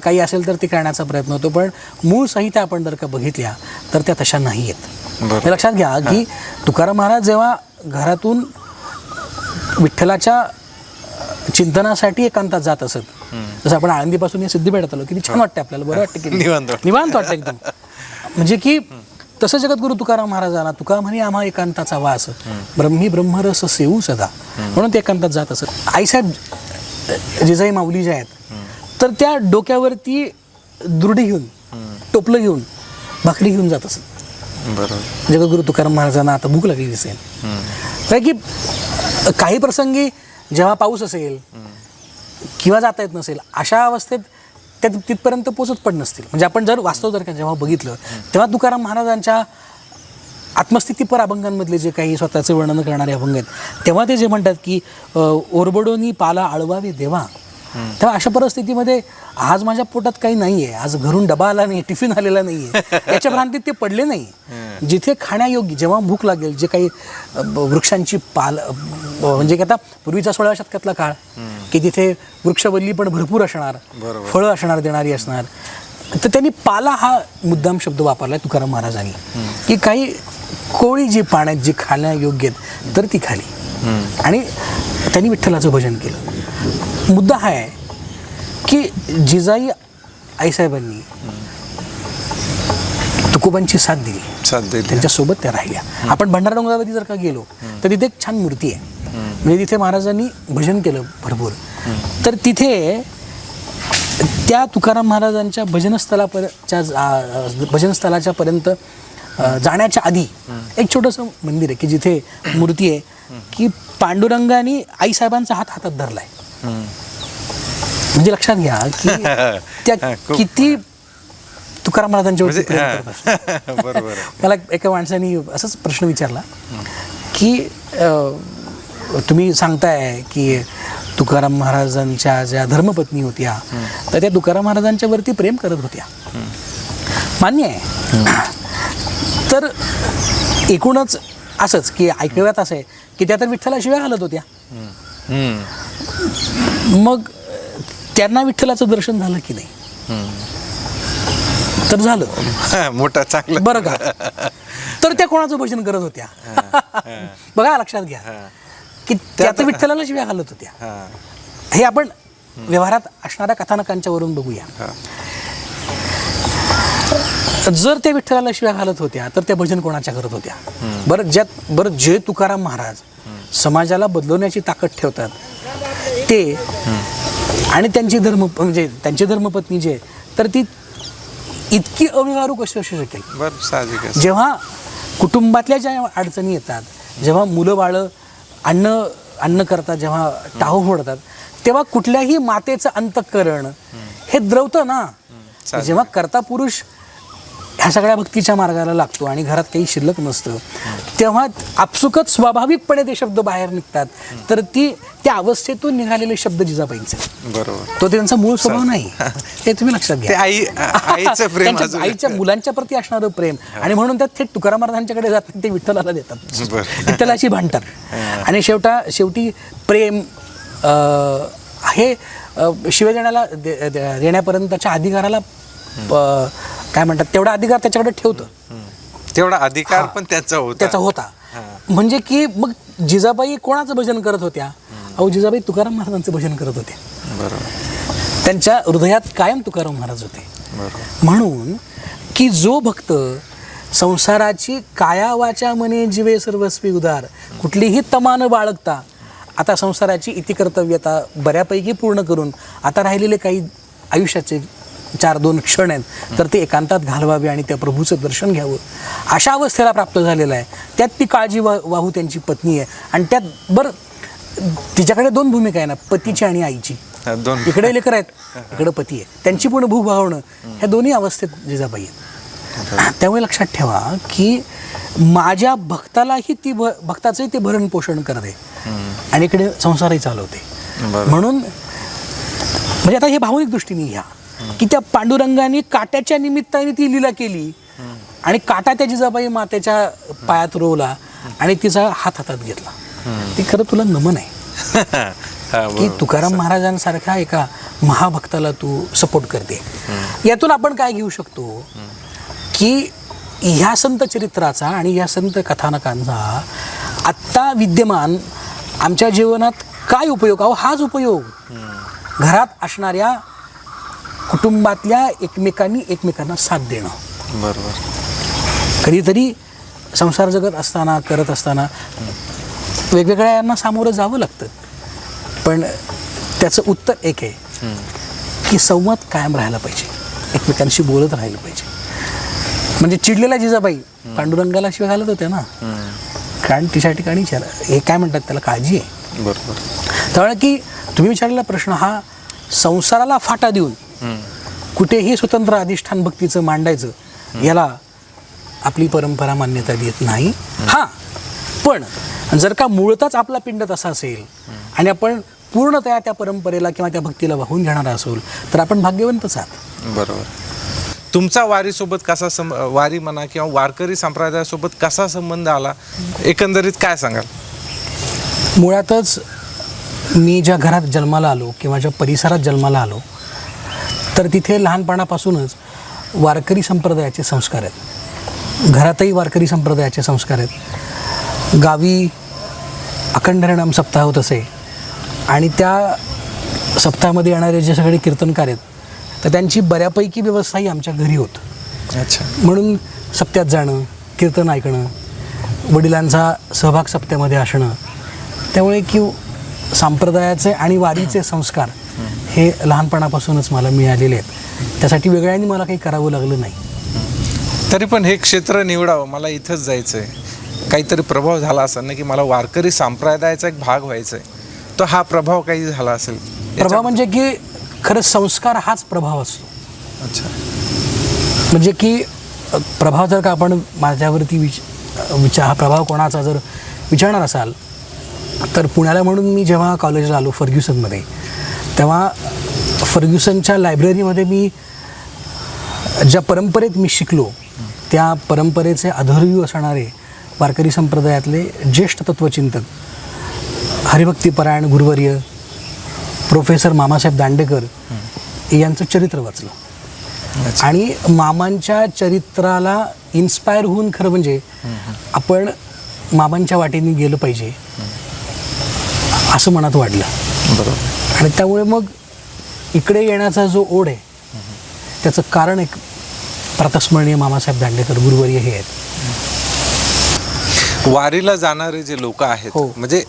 काही असेल तर ते करण्याचा प्रयत्न होतो. पण मूळ साहित्य आपण जर का बघितल्या तर त्या तशा नाही आहेत. हे लक्षात घ्या की तुकाराम महाराज जेव्हा घरातून विठ्ठलाच्या चिंतनासाठी एकांतात जात असत जसं आपण आळंदीपासून या सिद्धिपेठात आलो किती छान वाटतं आपल्याला, बरं वाटतं की निवांत वाटतं. निवांत वाटतं एकदम. म्हणजे की तसं जगद्गुरु तुकाराम महाराजांना तुका म्हणे आम्हा एकांताचा वास ब्रह्मी ब्रह्मरस सेवू सदा, म्हणून ते एकांतात जात असत. आईसाहेब जिजाई माऊली ज्या आहेत तर त्या डोक्यावरती दुर्डी घेऊन टोपलं घेऊन भाकरी घेऊन जात असत. बरोबर. जगद्गुरु तुकाराम महाराजांना आता भूक लागली दिसेल, काय की काही प्रसंगी जेव्हा पाऊस असेल किंवा जाता येत नसेल अशा अवस्थेत त्या तिथपर्यंत पोचत पण नसतील. म्हणजे आपण जर वास्तव जर का जेव्हा बघितलं तेव्हा तुकाराम महाराजांच्या आत्मस्थितीपर अभंगांमधले जे काही स्वतःचे वर्णन करणारे अभंग आहेत तेव्हा ते जे म्हणतात की ओरबडोनी पाला आळवावे देवा, तेव्हा अशा परिस्थितीमध्ये आज माझ्या पोटात काही नाही आहे, आज घरून डबा आला नाही, टिफिन आलेला नाही आहे, याच्या भ्रांतीत ते पडले नाही. जिथे खाण्यायोग्य जेव्हा भूक लागेल जे काही वृक्षांची पाल म्हणजे की आता पूर्वीचा 16व्या शतकातला काळ की तिथे वृक्षवल्ली पण भरपूर असणार, फळं असणार, देणारी असणार, तर त्यांनी पाला हा मुद्दाम शब्द वापरला तुकाराम महाराजांनी की काही कोळी जी पाण्यात जी खाण्यायोग्य आहेत तर ती खाली आणि त्यांनी विठ्ठलाचं भजन केलं. मुद्दा हा आहे की जिजाई आईसाहेबांनी तुकोबांची साथ दिली, त्यांच्यासोबत त्या राहिल्या. आपण भंडारा डोंगरावरती जर का गेलो तर तिथे एक छान मूर्ती आहे, म्हणजे तिथे महाराजांनी भजन केलं भरपूर. तर तिथे त्या तुकाराम महाराजांच्या भजनस्थळाच्या पर्यंत जाण्याच्या आधी एक छोटंसं मंदिर आहे की जिथे मूर्ती आहे की पांडुरंगाने आईसाहेबांचा हात हातात धरलाय. म्हणजे लक्षात घ्या की त्या किती तुकाराम महाराजांच्या प्रेम करत असतात. बरोबर. मला एका माणसाने असंच प्रश्न विचारला की तुम्ही सांगताय की तुकाराम महाराजांच्या ज्या धर्मपत्नी होत्या तर त्या तुकाराम महाराजांच्या वरती प्रेम करत होत्या, मान्य आहे. तर एकूणच असंच की ऐकव्यात असं आहे की त्या तर विठ्ठला शिव्या घालत होत्या, मग त्यांना विठ्ठलाचं दर्शन झालं की नाही? तर झालं, मोठा चांगला. बरं का. तर त्या कोणाचं भजन करत होत्या? बघा, लक्षात घ्या की त्या तर विठ्ठलाला शिव्या घालत होत्या. हे आपण व्यवहारात असणाऱ्या कथानकांच्या वरून बघूया. जर त्या विठ्ठलाला शिव्या घालत होत्या तर त्या भजन कोणाच्या करत होत्या? बरं जे तुकाराम महाराज समाजाला बदलवण्याची ताकद ठेवतात ते आणि त्यांची धर्मपत्नी जे तर ती इतकी अव्यवहारू कशी असू शकेल? जेव्हा कुटुंबातल्या ज्या अडचणी येतात, जेव्हा मुलं बाळं अन्न करतात, जेव्हा टाहो फोडतात, तेव्हा कुठल्याही मातेचं अंतःकरण हे द्रवतं ना. जेव्हा कर्ता पुरुष ह्या सगळ्या भक्तीच्या मार्गाला लागतो आणि घरात काही शिल्लक नसतं तेव्हा आपसुकच स्वाभाविकपणे ते शब्द बाहेर निघतात. तर त्या अवस्थेतून निघालेले शब्द जिजाबाईंचे, बरोबर, तो त्यांचा मूळ स्वभाव नाही, हे तुम्ही लक्षात घ्या. आईच्या मुलांच्या प्रती असणारं प्रेम, आणि म्हणून त्यात थेट तुकाराम महाराजांच्याकडे जात नाही, ते विठ्ठलाला देतात, विठ्ठलाची भांडतात. आणि शेवटी प्रेम हे शिवजनाला देण्यापर्यंतच्या अधिकाराला काय म्हणतात तेवढा अधिकार त्याच्याकडे ठेवतं, तेवढा अधिकार पण त्याचा होता. म्हणजे की मग जिजाबाई कोणाचं भजन करत होत्या? अहो, जिजाबाई तुकाराम महाराजांचं भजन करत होते. बरोबर. त्यांच्या हृदयात कायम तुकाराम महाराज होते. म्हणून की जो भक्त संसाराची काया वाचा मने जीवे सर्वस्वी उदार, कुठलीही तमा न बाळगता आता संसाराची इति कर्तव्यता बऱ्यापैकी पूर्ण करून आता राहिलेले काही आयुष्याचे 4-2 क्षण आहेत तर ते एकांतात घालवावे आणि त्या प्रभूचं दर्शन घ्यावं, अशा अवस्थेला प्राप्त झालेला आहे. त्यात ती काळजी वाहू त्यांची पत्नी आहे, आणि त्यात बरं तिच्याकडे 2 भूमिका आहे ना, पतीची आणि आईची. इकडे लेकर आहेत, इकडे पती आहे, त्यांची पूर्ण भूक भागवणं, ह्या दोन्ही अवस्थेत जिजाबाई आहेत. त्यामुळे लक्षात ठेवा की माझ्या भक्तालाही भक्ताचंही ते भरण पोषण करते आणि इकडे संसारही चालवते. म्हणून म्हणजे आता हे भावनिक दृष्टीने घ्या की त्या पांडुरंगाने काट्याच्या निमित्ताने ती लीला केली आणि काटा त्या जिजाबाई मातेच्या पायात रोवला आणि तिचा हात हातात घेतला. ती खरं तुला नमन आहे की तुकाराम महाराजांसारख्या एका महाभक्ताला तू सपोर्ट करते. यातून आपण काय घेऊ शकतो की ह्या संत चरित्राचा आणि ह्या संत कथानकांचा आत्ता विद्यमान आमच्या जीवनात काय उपयोग? अहो, हाच उपयोग घरात असणाऱ्या कुटुंबातल्या एकमेकांना साथ देणं. बरोबर. कधीतरी संसार जगत असताना करत असताना वेगवेगळ्या यांना सामोरं जावं लागतं, पण त्याचं उत्तर एक आहे की संवाद कायम राहायला पाहिजे, एकमेकांशी बोलत राहिलं पाहिजे. म्हणजे चिडलेला जिजाबाई पांडुरंगाला शिवाय घालत होत्या ना, कारण तिच्या ठिकाणी हे काय म्हणतात त्याला काळजी आहे. बरोबर. त्यामुळे की तुम्ही विचारलेला प्रश्न हा संसाराला फाटा देऊन कुठेही स्वतंत्र अधिष्ठान भक्तीचं मांडायचं याला आपली परंपरा मान्यता देत नाही. हां, पण जर का मूळतच आपला पिंड तसा असेल आणि आपण पूर्णतया त्या परंपरेला किंवा त्या भक्तीला वाहून घेणारा असेल तर आपण भाग्यवंतच आहात. बरोबर. तुमचा वारीसोबत कसा वारी म्हणा किंवा वारकरी संप्रदायासोबत कसा संबंध आला, एकंदरीत काय सांगाल? मुळातच मी ज्या घरात जन्माला आलो किंवा ज्या परिसरात जन्माला आलो तर तिथे लहानपणापासूनच वारकरी संप्रदायाचे संस्कार आहेत. घरातही वारकरी संप्रदायाचे संस्कार आहेत. गावी अखंड हरिनाम सप्ताह होत असे आणि त्या सप्ताहामध्ये येणारे जे सगळे कीर्तनकार आहेत तर त्यांची बऱ्यापैकी व्यवस्थाही आमच्या घरी होत. अच्छा. म्हणून सप्त्यात जाणं, कीर्तन ऐकणं, वडिलांचा सहभाग सप्त्यामध्ये असणं, त्यामुळे की संप्रदायाचे आणि वारीचे संस्कार हे लहानपणापासूनच मला मिळालेले आहेत. त्यासाठी वेगळ्यांनी मला काही करावं लागलं नाही. तरी पण हे क्षेत्र निवडावं, मला इथंच जायचं आहे, काहीतरी प्रभाव झाला असेल ना की मला वारकरी संप्रदायाचा एक भाग व्हायचा आहे, तो हा प्रभाव काही झाला असेल? प्रभाव म्हणजे की खरं संस्कार हाच प्रभाव असतो. अच्छा. म्हणजे की प्रभाव जर का आपण माझ्यावरती हा प्रभाव कोणाचा जर विचारणार असाल तर पुण्याला म्हणून मी जेव्हा कॉलेजला आलो फर्ग्युसनमध्ये तेव्हा फर्ग्युसनच्या लायब्ररीमध्ये मी ज्या परंपरेत मी शिकलो त्या परंपरेचे अधर्व्यू असणारे वारकरी संप्रदायातले ज्येष्ठ तत्त्वचिंतक हरिभक्तीपरायण गुरुवर्य प्रोफेसर मामासाहेब दांडेकर यांचं चरित्र वाचलं. आणि मामांच्या चरित्राला इन्स्पायर होऊन खरं म्हणजे आपण मामांच्या वाटेने गेलं पाहिजे असं मनात वाढलं. बरोबर. आणि त्यामुळे मग इकडे येण्याचा जो ओढ आहे त्याचं कारण एक प्रातस्मरणीय मामासाहेब दांडेकर गुरुवर्य हे आहेत. वारीला जाणारे जे लोक आहेत, हो. म्हणजे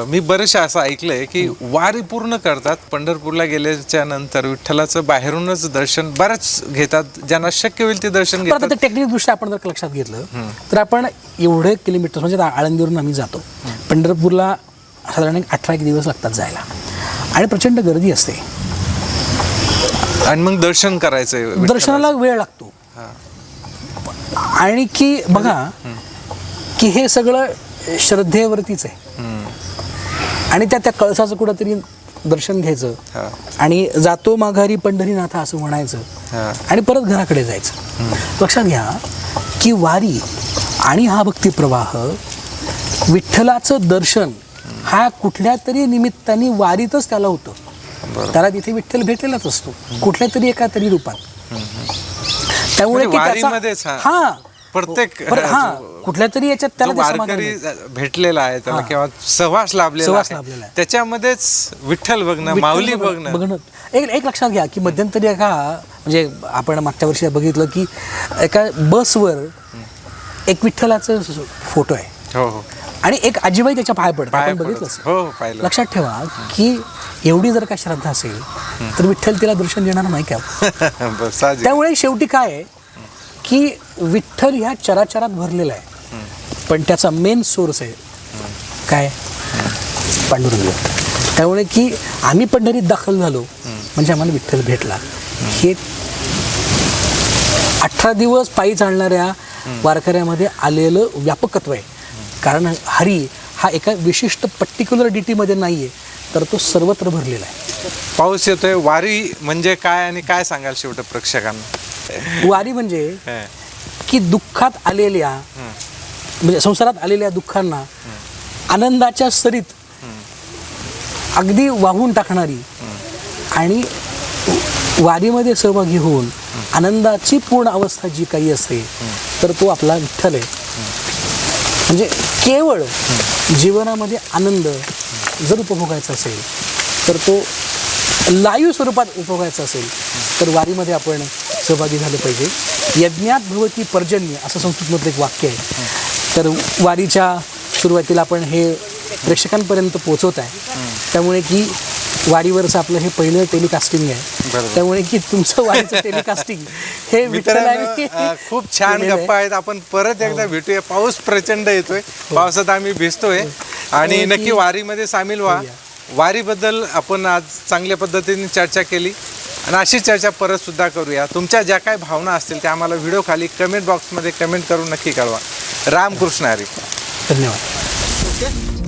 मी बरेचसे असं ऐकलंय की वारी पूर्ण करतात, पंढरपूरला गेल्याच्या नंतर विठ्ठलाचं बाहेरूनच दर्शन बरेच घेतात, ज्यांना शक्य होईल ते दर्शन पण आता घेतात. ते टेक्निक दृष्ट्या आपण जर लक्षात घेतलं तर आपण एवढे किलोमीटर म्हणजे आळंदीवरून आम्ही जातो पंढरपूरला साधारण 18 दिवस लागतात जायला आणि प्रचंड गर्दी असते आणि मग दर्शन करायचंय, दर्शनाला वेळ लागतो. आणि की बघा की हे सगळं श्रद्धेवरतीच आहे आणि त्या कळसाचं कुठंतरी दर्शन घ्यायचं आणि जातो माघारी पंढरीनाथा असं म्हणायचं आणि परत घराकडे जायचं. लक्षात घ्या की वारी आणि हा भक्तिप्रवाह विठ्ठलाचं दर्शन हा कुठल्या तरी निमित्ताने वारीतच त्याला होतं. त्याला तिथे विठ्ठल भेटलेलाच असतो कुठल्या तरी एका तरी रूपात. त्यामुळे हा प्रत्येक कुठल्या तरी याच्यात त्याला वारकरी भेटलेला आहे त्याला किंवा सहवास लाभलेला आहे त्याच्यामध्येच विठ्ठल बघणं, माऊली बघणं. एक लक्षात घ्या की मध्यंतरी एका म्हणजे आपण मागच्या वर्षी बघितलं की एका बसवर एक विठ्ठलाचं फोटो आहे. हो हो. आणि एक आजीबाई त्याच्या पाय पडतात, आपण बघितलं. हो, पाहिलं. लक्षात ठेवा की एवढी जर का श्रद्धा असेल तर विठ्ठल तिला दर्शन देणार नाही का? त्यामुळे शेवटी काय आहे की विठ्ठल ह्या चराचरात भरलेला आहे पण त्याचा मेन सोर्स आहे काय? पांडुरंग. त्यामुळे की आम्ही पंढरीत दाखल झालो म्हणजे आम्हाला विठ्ठल भेटला. हे 18 दिवस पायी चालणाऱ्या वारकऱ्यामध्ये आलेलं व्यापकत्व आहे. कारण हरी हा एका विशिष्ट पर्टिक्युलर डिटीमध्ये नाही आहे तर तो सर्वत्र भरलेला आहे. पाऊस येतोय. वारी म्हणजे काय आणि काय सांगाल शेवट प्रेक्षकांना? वारी म्हणजे की दुःखात आलेल्या म्हणजे संसारात आलेल्या दुःखांना आनंदाच्या सरीत अगदी वाहून टाकणारी आणि वारीमध्ये सहभागी होऊन आनंदाची पूर्ण अवस्था जी काही असते तर तो आपला विठ्ठल आहे. म्हणजे केवळ जीवनामध्ये आनंद जर उपभोगायचा असेल तर तो लाईव्ह स्वरूपात उपभोगायचं असेल तर वारीमध्ये आपण सहभागी झालं पाहिजे. यज्ञात भवती पर्जन्य असं संस्कृतमधलं एक वाक्य आहे. तर वारीच्या सुरुवातीला आपण हे प्रेक्षकांपर्यंत पोहोचवत आहे, त्यामुळे की वारीवरचं आपलं हे पहिलं टेलिकास्टिंग आहे. बरोबर. त्यामुळे की तुमचं वारीचं टेलिकास्टिंग हे विठ्ठलाने मित्रांनो, खूप छान केलेलं आहे. गप्पा आहेत. आपण परत एकदा भेटूया. पाऊस प्रचंड येतोय, पावसात आम्ही भिजतोय आणि नक्की वारीमध्ये सामील व्हा. वारीबद्दल आपण आज चांगल्या पद्धतीने चर्चा केली आणि अशी चर्चा परत सुद्धा करूया. तुमच्या ज्या काही भावना असतील त्या आम्हाला व्हिडिओ खाली कमेंट बॉक्समध्ये कमेंट करून नक्की कळवा. रामकृष्ण हरी. धन्यवाद.